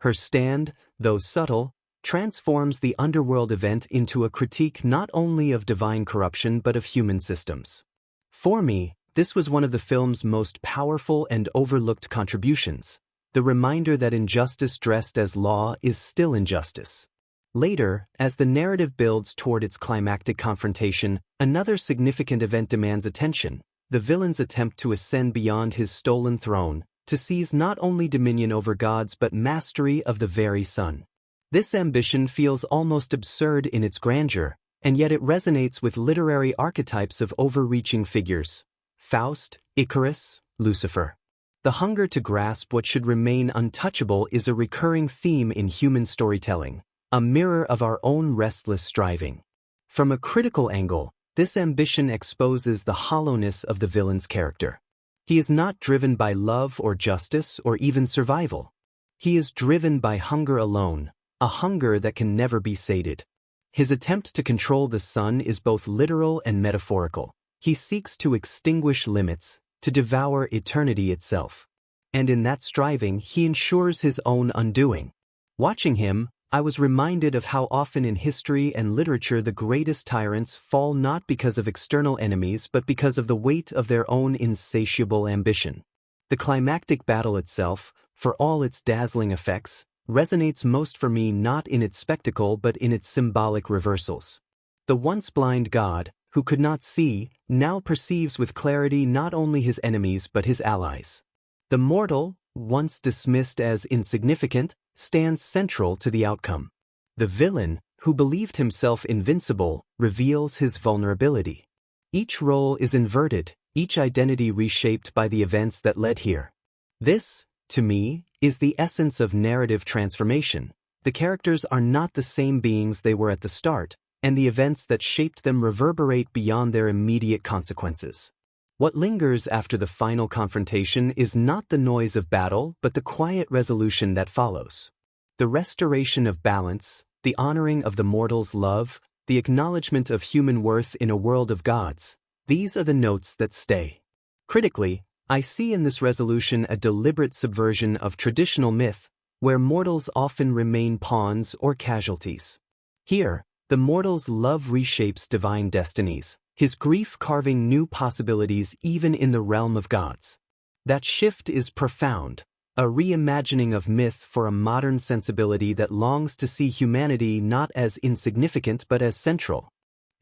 Her stand, though subtle, transforms the underworld event into a critique not only of divine corruption but of human systems. For me, this was one of the film's most powerful and overlooked contributions, the reminder that injustice dressed as law is still injustice. Later, as the narrative builds toward its climactic confrontation, another significant event demands attention: the villain's attempt to ascend beyond his stolen throne, to seize not only dominion over gods but mastery of the very sun. This ambition feels almost absurd in its grandeur, and yet it resonates with literary archetypes of overreaching figures: Faust, Icarus, Lucifer. The hunger to grasp what should remain untouchable is a recurring theme in human storytelling, a mirror of our own restless striving. From a critical angle, this ambition exposes the hollowness of the villain's character. He is not driven by love or justice or even survival. He is driven by hunger alone, a hunger that can never be sated. His attempt to control the sun is both literal and metaphorical. He seeks to extinguish limits, to devour eternity itself. And in that striving, he ensures his own undoing. Watching him, I was reminded of how often in history and literature the greatest tyrants fall not because of external enemies but because of the weight of their own insatiable ambition. The climactic battle itself, for all its dazzling effects, resonates most for me not in its spectacle but in its symbolic reversals. The once blind god, who could not see, now perceives with clarity not only his enemies but his allies. The mortal, once dismissed as insignificant, stands central to the outcome. The villain, who believed himself invincible, reveals his vulnerability. Each role is inverted, each identity reshaped by the events that led here. This, to me, is the essence of narrative transformation. The characters are not the same beings they were at the start, and the events that shaped them reverberate beyond their immediate consequences. What lingers after the final confrontation is not the noise of battle but the quiet resolution that follows. The restoration of balance, the honoring of the mortal's love, the acknowledgement of human worth in a world of gods. These are the notes that stay. Critically, I see in this resolution a deliberate subversion of traditional myth, where mortals often remain pawns or casualties. Here, the mortal's love reshapes divine destinies, his grief carving new possibilities even in the realm of gods. That shift is profound, a reimagining of myth for a modern sensibility that longs to see humanity not as insignificant but as central.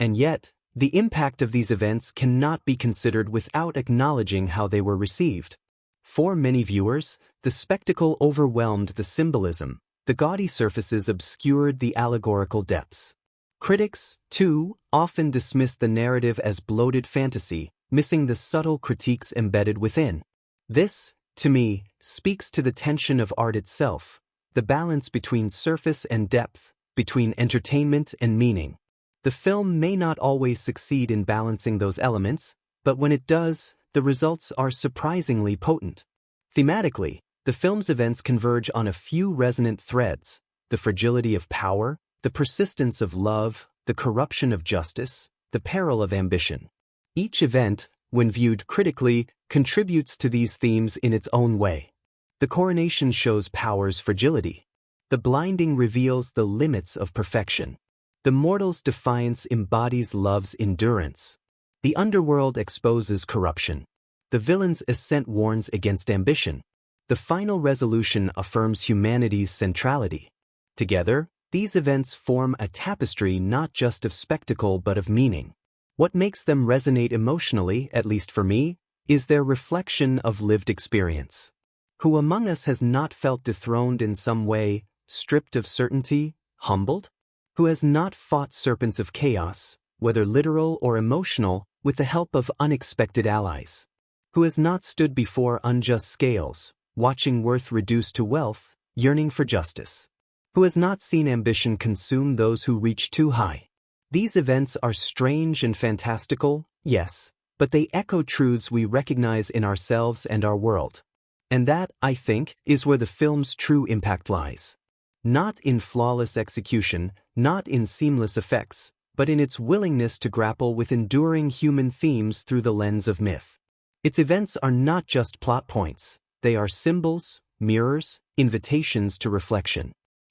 And yet, the impact of these events cannot be considered without acknowledging how they were received. For many viewers, the spectacle overwhelmed the symbolism, the gaudy surfaces obscured the allegorical depths. Critics, too, often dismiss the narrative as bloated fantasy, missing the subtle critiques embedded within. This, to me, speaks to the tension of art itself, the balance between surface and depth, between entertainment and meaning. The film may not always succeed in balancing those elements, but when it does, the results are surprisingly potent. Thematically, the film's events converge on a few resonant threads: the fragility of power, the persistence of love, the corruption of justice, the peril of ambition. Each event, when viewed critically, contributes to these themes in its own way. The coronation shows power's fragility. The blinding reveals the limits of perfection. The mortal's defiance embodies love's endurance. The underworld exposes corruption. The villain's ascent warns against ambition. The final resolution affirms humanity's centrality. Together, these events form a tapestry not just of spectacle but of meaning. What makes them resonate emotionally, at least for me, is their reflection of lived experience. Who among us has not felt dethroned in some way, stripped of certainty, humbled? Who has not fought serpents of chaos, whether literal or emotional, with the help of unexpected allies? Who has not stood before unjust scales, watching worth reduced to wealth, yearning for justice? Who has not seen ambition consume those who reach too high? These events are strange and fantastical, yes, but they echo truths we recognize in ourselves and our world. And that, I think, is where the film's true impact lies. Not in flawless execution, not in seamless effects, but in its willingness to grapple with enduring human themes through the lens of myth. Its events are not just plot points, they are symbols, mirrors, invitations to reflection.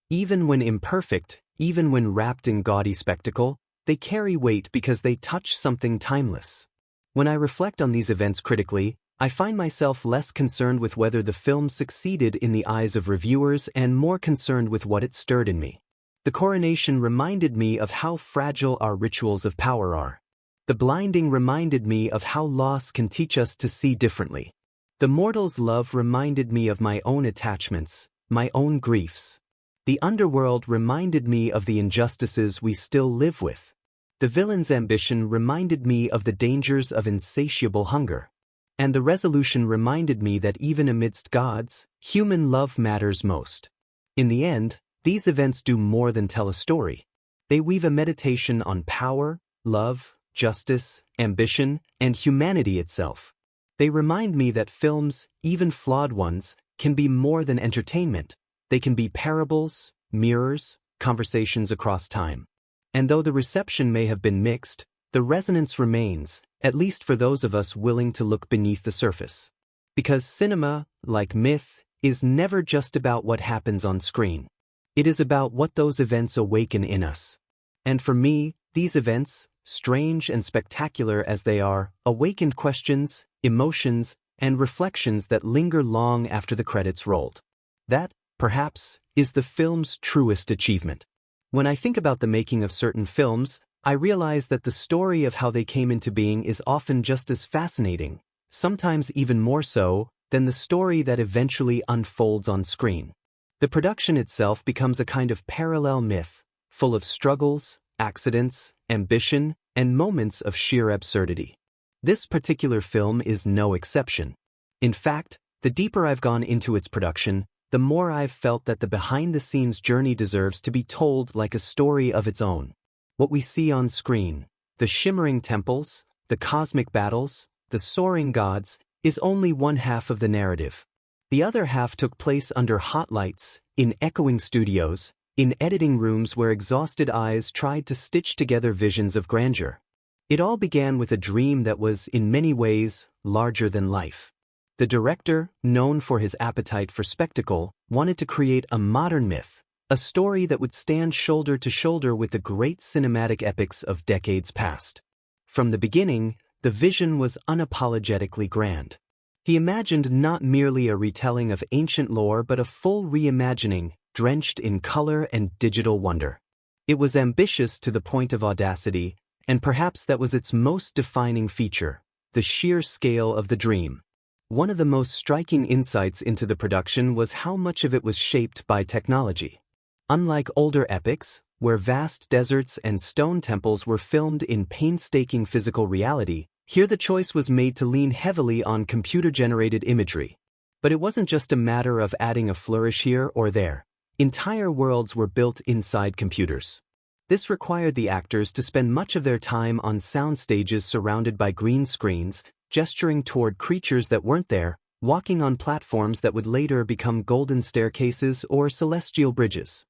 Even when imperfect, even when wrapped in gaudy spectacle, they carry weight because they touch something timeless. When I reflect on these events critically, I find myself less concerned with whether the film succeeded in the eyes of reviewers and more concerned with what it stirred in me. The coronation reminded me of how fragile our rituals of power are. The blinding reminded me of how loss can teach us to see differently. The mortal's love reminded me of my own attachments, my own griefs. The underworld reminded me of the injustices we still live with. The villain's ambition reminded me of the dangers of insatiable hunger. And the resolution reminded me that even amidst gods, human love matters most. In the end, these events do more than tell a story. They weave a meditation on power, love, justice, ambition, and humanity itself. They remind me that films, even flawed ones, can be more than entertainment. They can be parables, mirrors, conversations across time. And though the reception may have been mixed, the resonance remains, at least for those of us willing to look beneath the surface. Because cinema, like myth, is never just about what happens on screen. It is about what those events awaken in us. And for me, these events, strange and spectacular as they are, awakened questions, emotions, and reflections that linger long after the credits rolled. That, perhaps, is the film's truest achievement. When I think about the making of certain films, I realize that the story of how they came into being is often just as fascinating, sometimes even more so, than the story that eventually unfolds on screen. The production itself becomes a kind of parallel myth, full of struggles, accidents, ambition, and moments of sheer absurdity. This particular film is no exception. In fact, the deeper I've gone into its production, the more I've felt that the behind-the-scenes journey deserves to be told like a story of its own. What we see on screen, the shimmering temples, the cosmic battles, the soaring gods, is only one half of the narrative. The other half took place under hot lights, in echoing studios, in editing rooms where exhausted eyes tried to stitch together visions of grandeur. It all began with a dream that was, in many ways, larger than life. The director, known for his appetite for spectacle, wanted to create a modern myth, a story that would stand shoulder to shoulder with the great cinematic epics of decades past. From the beginning, the vision was unapologetically grand. He imagined not merely a retelling of ancient lore but a full reimagining, drenched in color and digital wonder. It was ambitious to the point of audacity, and perhaps that was its most defining feature, the sheer scale of the dream. One of the most striking insights into the production was how much of it was shaped by technology. Unlike older epics, where vast deserts and stone temples were filmed in painstaking physical reality, here the choice was made to lean heavily on computer-generated imagery. But it wasn't just a matter of adding a flourish here or there. Entire worlds were built inside computers. This required the actors to spend much of their time on sound stages surrounded by green screens, gesturing toward creatures that weren't there, walking on platforms that would later become golden staircases or celestial bridges.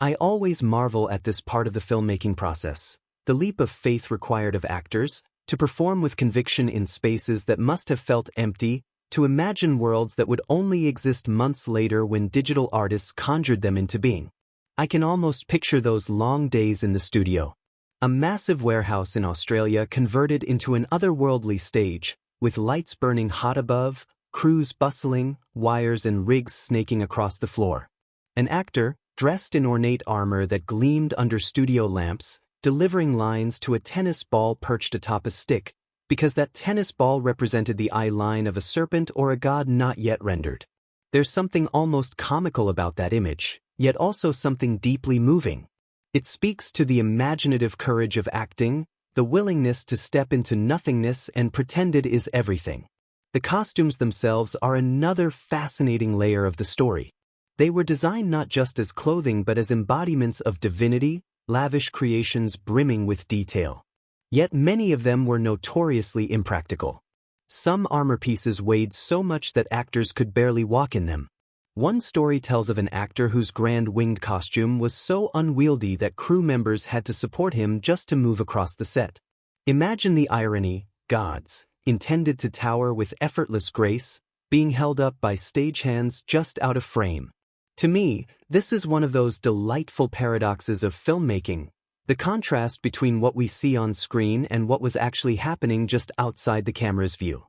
I always marvel at this part of the filmmaking process, the leap of faith required of actors, to perform with conviction in spaces that must have felt empty, to imagine worlds that would only exist months later when digital artists conjured them into being. I can almost picture those long days in the studio. A massive warehouse in Australia converted into an otherworldly stage, with lights burning hot above, crews bustling, wires and rigs snaking across the floor. An actor, dressed in ornate armor that gleamed under studio lamps, delivering lines to a tennis ball perched atop a stick, because that tennis ball represented the eye line of a serpent or a god not yet rendered. There's something almost comical about that image, yet also something deeply moving. It speaks to the imaginative courage of acting, the willingness to step into nothingness and pretend it is everything. The costumes themselves are another fascinating layer of the story. They were designed not just as clothing but as embodiments of divinity, lavish creations brimming with detail. Yet many of them were notoriously impractical. Some armor pieces weighed so much that actors could barely walk in them. One story tells of an actor whose grand winged costume was so unwieldy that crew members had to support him just to move across the set. Imagine the irony, gods, intended to tower with effortless grace, being held up by stagehands just out of frame. To me, this is one of those delightful paradoxes of filmmaking, the contrast between what we see on screen and what was actually happening just outside the camera's view.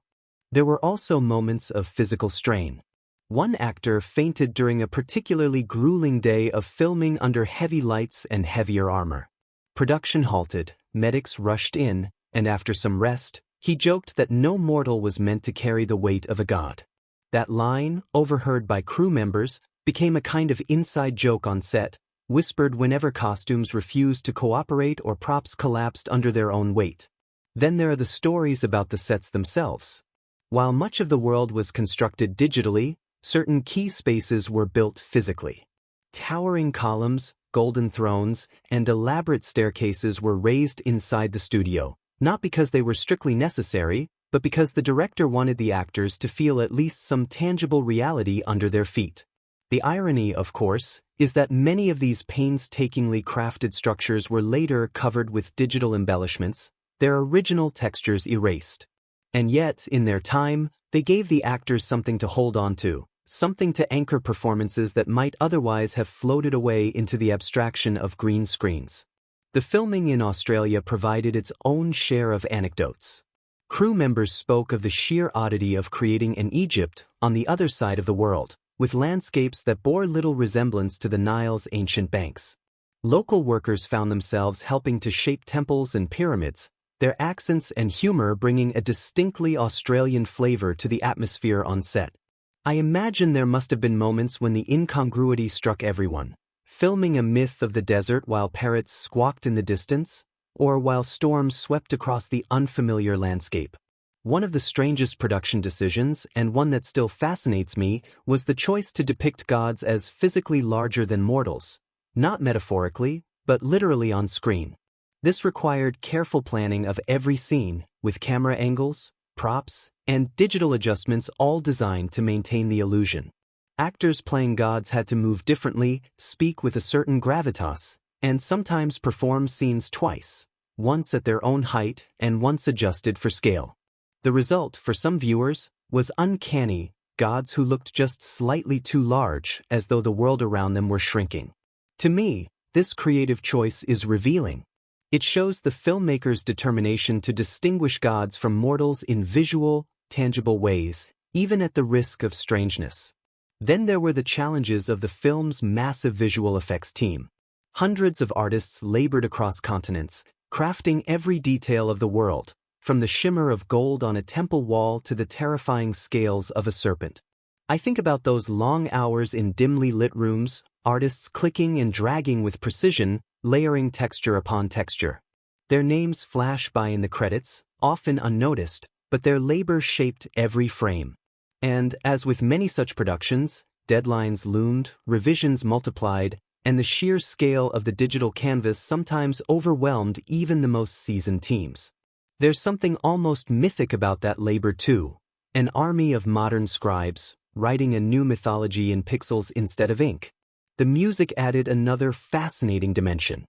There were also moments of physical strain. One actor fainted during a particularly grueling day of filming under heavy lights and heavier armor. Production halted, medics rushed in, and after some rest, he joked that no mortal was meant to carry the weight of a god. That line, overheard by crew members, became a kind of inside joke on set, whispered whenever costumes refused to cooperate or props collapsed under their own weight. Then there are the stories about the sets themselves. While much of the world was constructed digitally, certain key spaces were built physically. Towering columns, golden thrones, and elaborate staircases were raised inside the studio, not because they were strictly necessary, but because the director wanted the actors to feel at least some tangible reality under their feet. The irony, of course, is that many of these painstakingly crafted structures were later covered with digital embellishments, their original textures erased. And yet, in their time, they gave the actors something to hold on to, something to anchor performances that might otherwise have floated away into the abstraction of green screens. The filming in Australia provided its own share of anecdotes. Crew members spoke of the sheer oddity of creating an Egypt on the other side of the world, with landscapes that bore little resemblance to the Nile's ancient banks. Local workers found themselves helping to shape temples and pyramids, their accents and humor bringing a distinctly Australian flavor to the atmosphere on set. I imagine there must have been moments when the incongruity struck everyone, filming a myth of the desert while parrots squawked in the distance, or while storms swept across the unfamiliar landscape. One of the strangest production decisions, and one that still fascinates me, was the choice to depict gods as physically larger than mortals, not metaphorically, but literally on screen. This required careful planning of every scene, with camera angles, props, and digital adjustments all designed to maintain the illusion. Actors playing gods had to move differently, speak with a certain gravitas, and sometimes perform scenes twice. once at their own height and once adjusted for scale. The result, for some viewers, was uncanny, gods who looked just slightly too large, as though the world around them were shrinking. To me, this creative choice is revealing. It shows the filmmaker's determination to distinguish gods from mortals in visual, tangible ways, even at the risk of strangeness. Then there were the challenges of the film's massive visual effects team. Hundreds of artists labored across continents, crafting every detail of the world, from the shimmer of gold on a temple wall to the terrifying scales of a serpent. I think about those long hours in dimly lit rooms, artists clicking and dragging with precision, layering texture upon texture. Their names flash by in the credits, often unnoticed, but their labor shaped every frame. And, as with many such productions, deadlines loomed, revisions multiplied, and the sheer scale of the digital canvas sometimes overwhelmed even the most seasoned teams. There's something almost mythic about that labor too, an army of modern scribes, writing a new mythology in pixels instead of ink. The music added another fascinating dimension.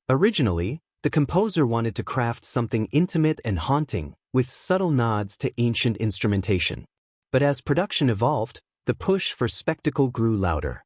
Originally, the composer wanted to craft something intimate and haunting, with subtle nods to ancient instrumentation. But as production evolved, the push for spectacle grew louder.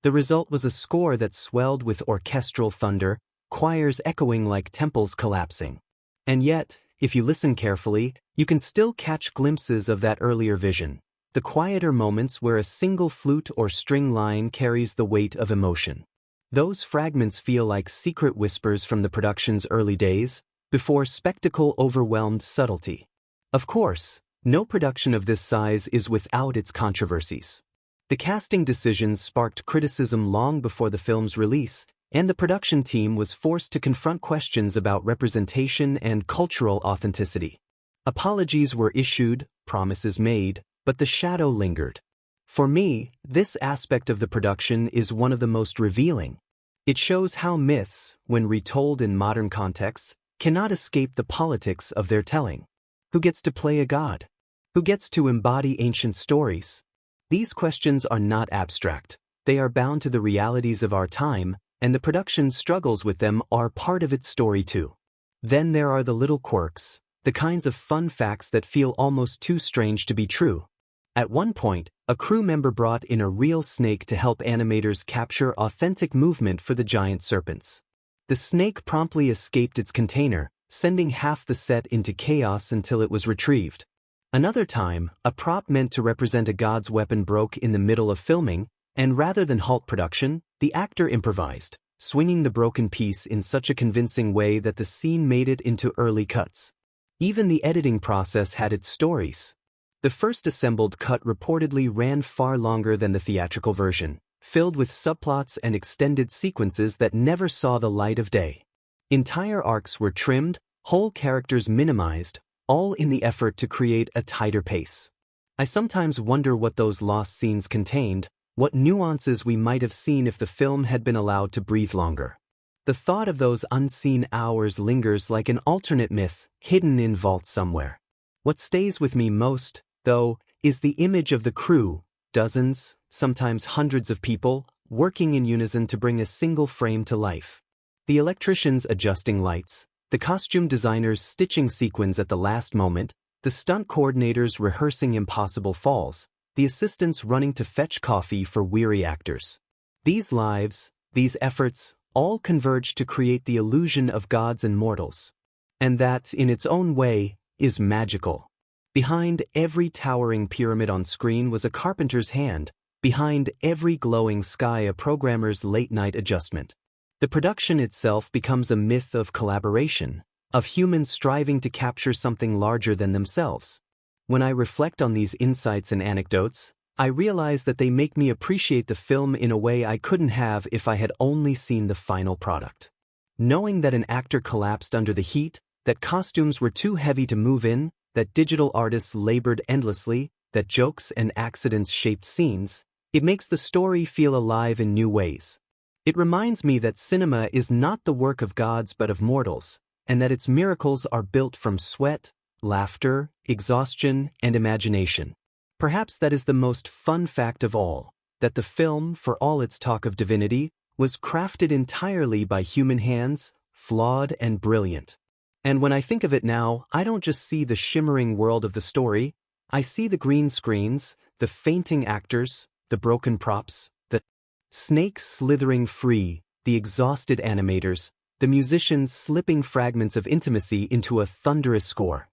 The result was a score that swelled with orchestral thunder, choirs echoing like temples collapsing. And yet, if you listen carefully, you can still catch glimpses of that earlier vision, the quieter moments where a single flute or string line carries the weight of emotion. Those fragments feel like secret whispers from the production's early days, before spectacle overwhelmed subtlety. Of course, no production of this size is without its controversies. The casting decisions sparked criticism long before the film's release, and the production team was forced to confront questions about representation and cultural authenticity. Apologies were issued, promises made, but the shadow lingered. For me, this aspect of the production is one of the most revealing. It shows how myths, when retold in modern contexts, cannot escape the politics of their telling. Who gets to play a god? Who gets to embody ancient stories? These questions are not abstract. They are bound to the realities of our time, and the production's struggles with them are part of its story too. Then there are the little quirks, the kinds of fun facts that feel almost too strange to be true. At one point, a crew member brought in a real snake to help animators capture authentic movement for the giant serpents. The snake promptly escaped its container, sending half the set into chaos until it was retrieved. Another time, a prop meant to represent a god's weapon broke in the middle of filming, and rather than halt production, the actor improvised, swinging the broken piece in such a convincing way that the scene made it into early cuts. Even the editing process had its stories. The first assembled cut reportedly ran far longer than the theatrical version, filled with subplots and extended sequences that never saw the light of day. Entire arcs were trimmed, whole characters minimized, all in the effort to create a tighter pace. I sometimes wonder what those lost scenes contained, what nuances we might have seen if the film had been allowed to breathe longer. The thought of those unseen hours lingers like an alternate myth, hidden in vaults somewhere. What stays with me most, though, is the image of the crew, dozens, sometimes hundreds of people, working in unison to bring a single frame to life. The electricians adjusting lights, the costume designers stitching sequins at the last moment, the stunt coordinators rehearsing impossible falls, the assistants running to fetch coffee for weary actors. These lives, these efforts, all converge to create the illusion of gods and mortals. And that, in its own way, is magical. Behind every towering pyramid on screen was a carpenter's hand, behind every glowing sky a programmer's late-night adjustment. The production itself becomes a myth of collaboration, of humans striving to capture something larger than themselves. When I reflect on these insights and anecdotes, I realize that they make me appreciate the film in a way I couldn't have if I had only seen the final product. Knowing that an actor collapsed under the heat, that costumes were too heavy to move in, that digital artists labored endlessly, that jokes and accidents shaped scenes, it makes the story feel alive in new ways. It reminds me that cinema is not the work of gods but of mortals, and that its miracles are built from sweat, laughter, exhaustion, and imagination. Perhaps that is the most fun fact of all, that the film, for all its talk of divinity, was crafted entirely by human hands, flawed and brilliant. And when I think of it now, I don't just see the shimmering world of the story, I see the green screens, the fainting actors, the broken props, the snakes slithering free, the exhausted animators, the musicians slipping fragments of intimacy into a thunderous score.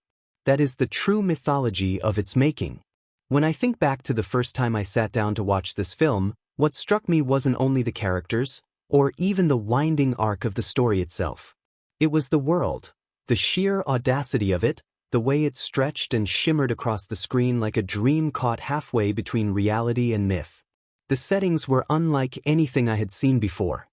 That is the true mythology of its making. When I think back to the first time I sat down to watch this film, what struck me wasn't only the characters, or even the winding arc of the story itself. It was the world, the sheer audacity of it, the way it stretched and shimmered across the screen like a dream caught halfway between reality and myth. The settings were unlike anything I had seen before.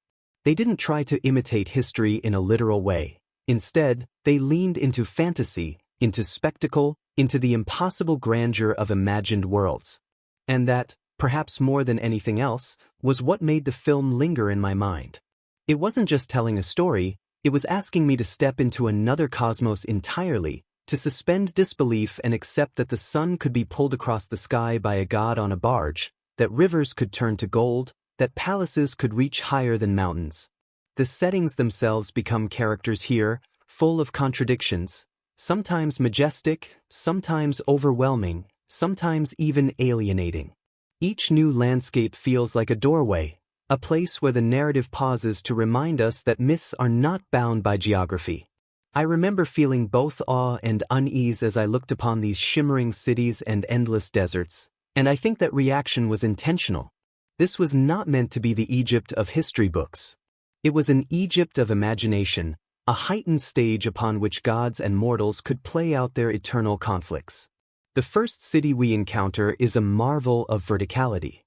They didn't try to imitate history in a literal way. Instead, they leaned into fantasy, into spectacle, into the impossible grandeur of imagined worlds. And that, perhaps more than anything else, was what made the film linger in my mind. It wasn't just telling a story, it was asking me to step into another cosmos entirely, to suspend disbelief and accept that the sun could be pulled across the sky by a god on a barge, that rivers could turn to gold, that palaces could reach higher than mountains. The settings themselves become characters here, full of contradictions, sometimes majestic, sometimes overwhelming, sometimes even alienating. Each new landscape feels like a doorway, a place where the narrative pauses to remind us that myths are not bound by geography. I remember feeling both awe and unease as I looked upon these shimmering cities and endless deserts, and I think that reaction was intentional. This was not meant to be the Egypt of history books. It was an Egypt of imagination, a heightened stage upon which gods and mortals could play out their eternal conflicts. The first city we encounter is a marvel of verticality.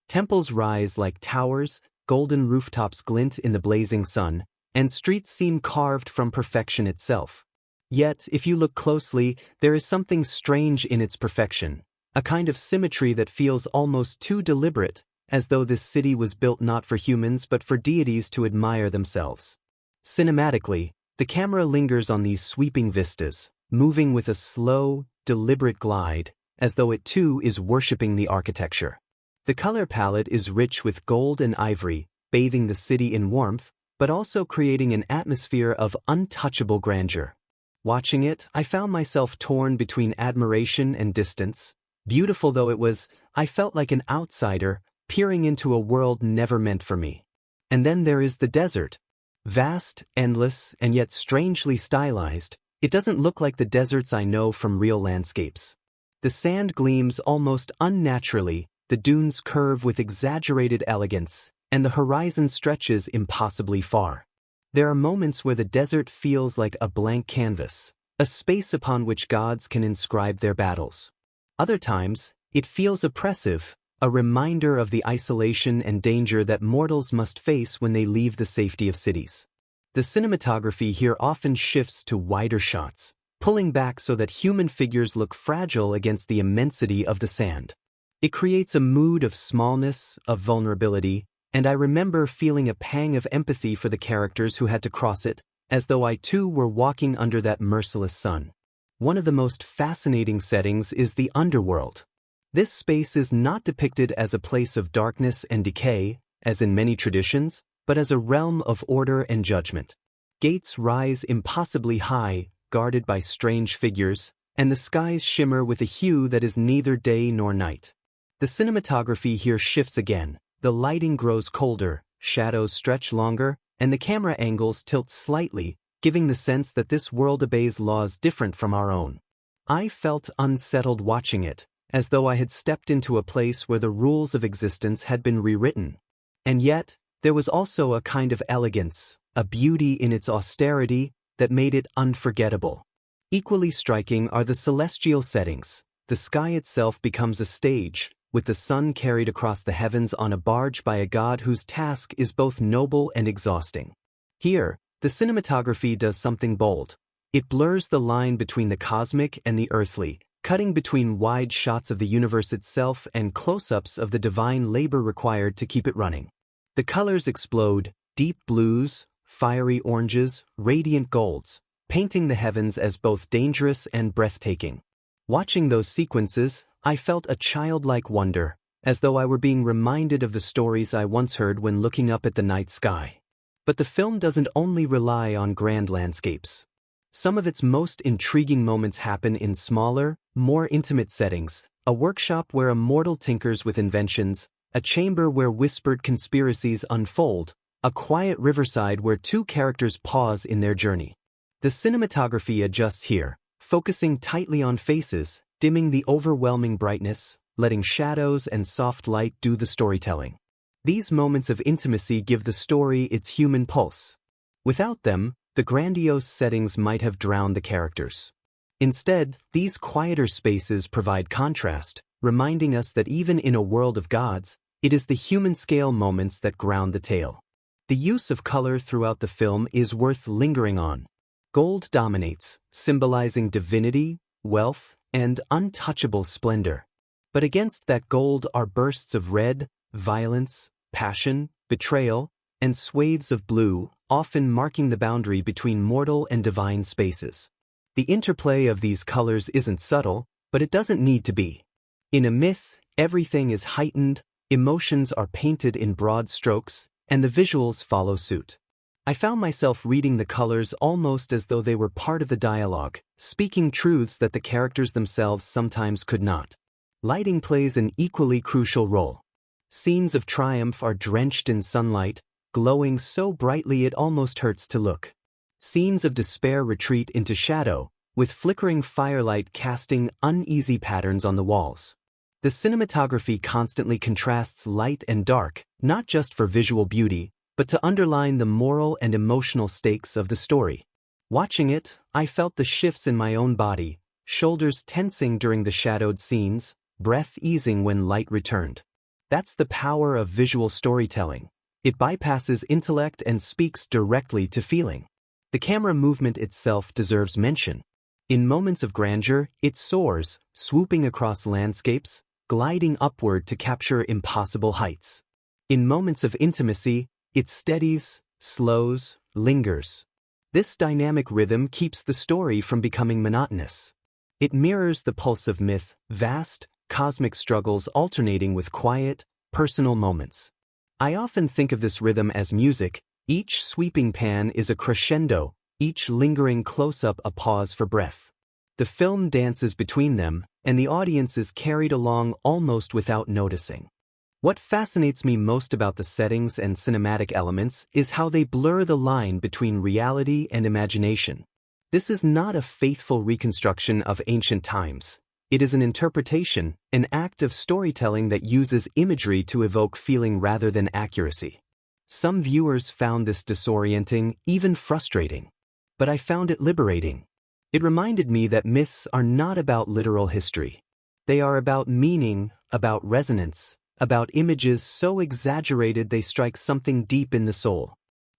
Temples rise like towers, golden rooftops glint in the blazing sun, and streets seem carved from perfection itself. Yet, if you look closely, there is something strange in its perfection, a kind of symmetry that feels almost too deliberate, as though this city was built not for humans but for deities to admire themselves. Cinematically, the camera lingers on these sweeping vistas, moving with a slow, deliberate glide, as though it too is worshipping the architecture. The color palette is rich with gold and ivory, bathing the city in warmth, but also creating an atmosphere of untouchable grandeur. Watching it, I found myself torn between admiration and distance. Beautiful though it was, I felt like an outsider, peering into a world never meant for me. And then there is the desert. Vast, endless, and yet strangely stylized, it doesn't look like the deserts I know from real landscapes. The sand gleams almost unnaturally, the dunes curve with exaggerated elegance, and the horizon stretches impossibly far. There are moments where the desert feels like a blank canvas, a space upon which gods can inscribe their battles. Other times, it feels oppressive, a reminder of the isolation and danger that mortals must face when they leave the safety of cities. The cinematography here often shifts to wider shots, pulling back so that human figures look fragile against the immensity of the sand. It creates a mood of smallness, of vulnerability, and I remember feeling a pang of empathy for the characters who had to cross it, as though I too were walking under that merciless sun. One of the most fascinating settings is the underworld. This space is not depicted as a place of darkness and decay, as in many traditions, but as a realm of order and judgment. Gates rise impossibly high, guarded by strange figures, and the skies shimmer with a hue that is neither day nor night. The cinematography here shifts again. The lighting grows colder, shadows stretch longer, and the camera angles tilt slightly, giving the sense that this world obeys laws different from our own. I felt unsettled watching it, as though I had stepped into a place where the rules of existence had been rewritten. And yet, there was also a kind of elegance, a beauty in its austerity, that made it unforgettable. Equally striking are the celestial settings. The sky itself becomes a stage, with the sun carried across the heavens on a barge by a god whose task is both noble and exhausting. Here, the cinematography does something bold. It blurs the line between the cosmic and the earthly, cutting between wide shots of the universe itself and close-ups of the divine labor required to keep it running. The colors explode, deep blues, fiery oranges, radiant golds, painting the heavens as both dangerous and breathtaking. Watching those sequences, I felt a childlike wonder, as though I were being reminded of the stories I once heard when looking up at the night sky. But the film doesn't only rely on grand landscapes. Some of its most intriguing moments happen in smaller, more intimate settings, a workshop where a mortal tinkers with inventions, a chamber where whispered conspiracies unfold, a quiet riverside where two characters pause in their journey. The cinematography adjusts here, focusing tightly on faces, dimming the overwhelming brightness, letting shadows and soft light do the storytelling. These moments of intimacy give the story its human pulse. Without them, the grandiose settings might have drowned the characters. Instead, these quieter spaces provide contrast, reminding us that even in a world of gods, it is the human-scale moments that ground the tale. The use of color throughout the film is worth lingering on. Gold dominates, symbolizing divinity, wealth, and untouchable splendor. But against that gold are bursts of red, violence, passion, betrayal, and swathes of blue, often marking the boundary between mortal and divine spaces. The interplay of these colors isn't subtle, but it doesn't need to be. In a myth, everything is heightened, emotions are painted in broad strokes, and the visuals follow suit. I found myself reading the colors almost as though they were part of the dialogue, speaking truths that the characters themselves sometimes could not. Lighting plays an equally crucial role. Scenes of triumph are drenched in sunlight, glowing so brightly it almost hurts to look. Scenes of despair retreat into shadow, with flickering firelight casting uneasy patterns on the walls. The cinematography constantly contrasts light and dark, not just for visual beauty, but to underline the moral and emotional stakes of the story. Watching it, I felt the shifts in my own body, shoulders tensing during the shadowed scenes, breath easing when light returned. That's the power of visual storytelling. It bypasses intellect and speaks directly to feeling. The camera movement itself deserves mention. In moments of grandeur, it soars, swooping across landscapes, gliding upward to capture impossible heights. In moments of intimacy, it steadies, slows, lingers. This dynamic rhythm keeps the story from becoming monotonous. It mirrors the pulse of myth, vast, cosmic struggles alternating with quiet, personal moments. I often think of this rhythm as music. Each sweeping pan is a crescendo, each lingering close-up a pause for breath. The film dances between them, and the audience is carried along almost without noticing. What fascinates me most about the settings and cinematic elements is how they blur the line between reality and imagination. This is not a faithful reconstruction of ancient times. It is an interpretation, an act of storytelling that uses imagery to evoke feeling rather than accuracy. Some viewers found this disorienting, even frustrating. But I found it liberating. It reminded me that myths are not about literal history. They are about meaning, about resonance, about images so exaggerated they strike something deep in the soul.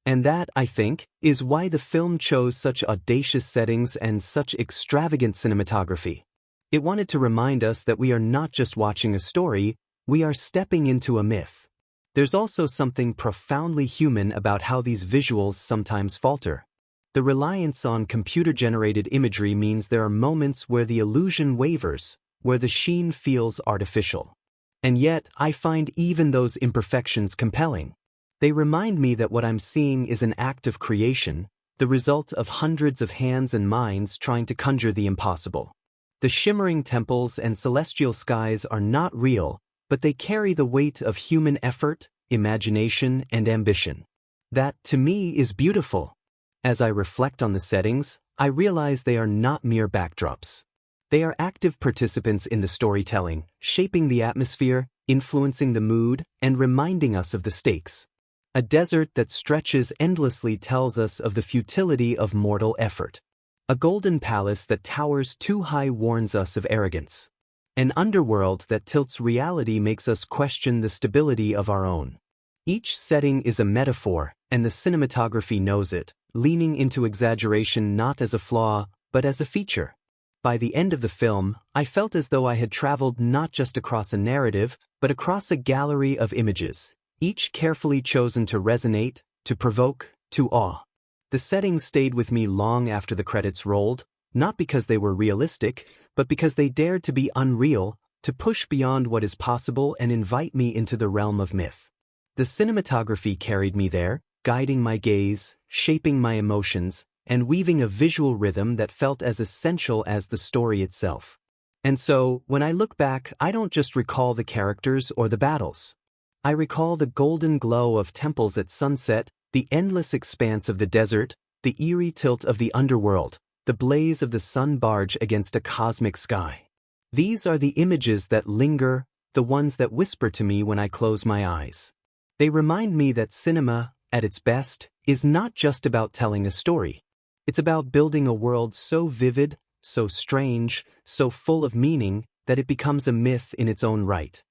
And that, I think, is why the film chose such audacious settings and such extravagant cinematography. It wanted to remind us that we are not just watching a story, we are stepping into a myth. There's also something profoundly human about how these visuals sometimes falter. The reliance on computer-generated imagery means there are moments where the illusion wavers, where the sheen feels artificial. And yet, I find even those imperfections compelling. They remind me that what I'm seeing is an act of creation, the result of hundreds of hands and minds trying to conjure the impossible. The shimmering temples and celestial skies are not real, but they carry the weight of human effort, imagination, and ambition. That, to me, is beautiful. As I reflect on the settings, I realize they are not mere backdrops. They are active participants in the storytelling, shaping the atmosphere, influencing the mood, and reminding us of the stakes. A desert that stretches endlessly tells us of the futility of mortal effort. A golden palace that towers too high warns us of arrogance. An underworld that tilts reality makes us question the stability of our own. Each setting is a metaphor, and the cinematography knows it, leaning into exaggeration not as a flaw, but as a feature. By the end of the film, I felt as though I had traveled not just across a narrative, but across a gallery of images, each carefully chosen to resonate, to provoke, to awe. The settings stayed with me long after the credits rolled, not because they were realistic, but because they dared to be unreal, to push beyond what is possible and invite me into the realm of myth. The cinematography carried me there, guiding my gaze, shaping my emotions, and weaving a visual rhythm that felt as essential as the story itself. And so, when I look back, I don't just recall the characters or the battles. I recall the golden glow of temples at sunset, the endless expanse of the desert, the eerie tilt of the underworld, the blaze of the sun barge against a cosmic sky. These are the images that linger, the ones that whisper to me when I close my eyes. They remind me that cinema, at its best, is not just about telling a story. It's about building a world so vivid, so strange, so full of meaning, that it becomes a myth in its own right.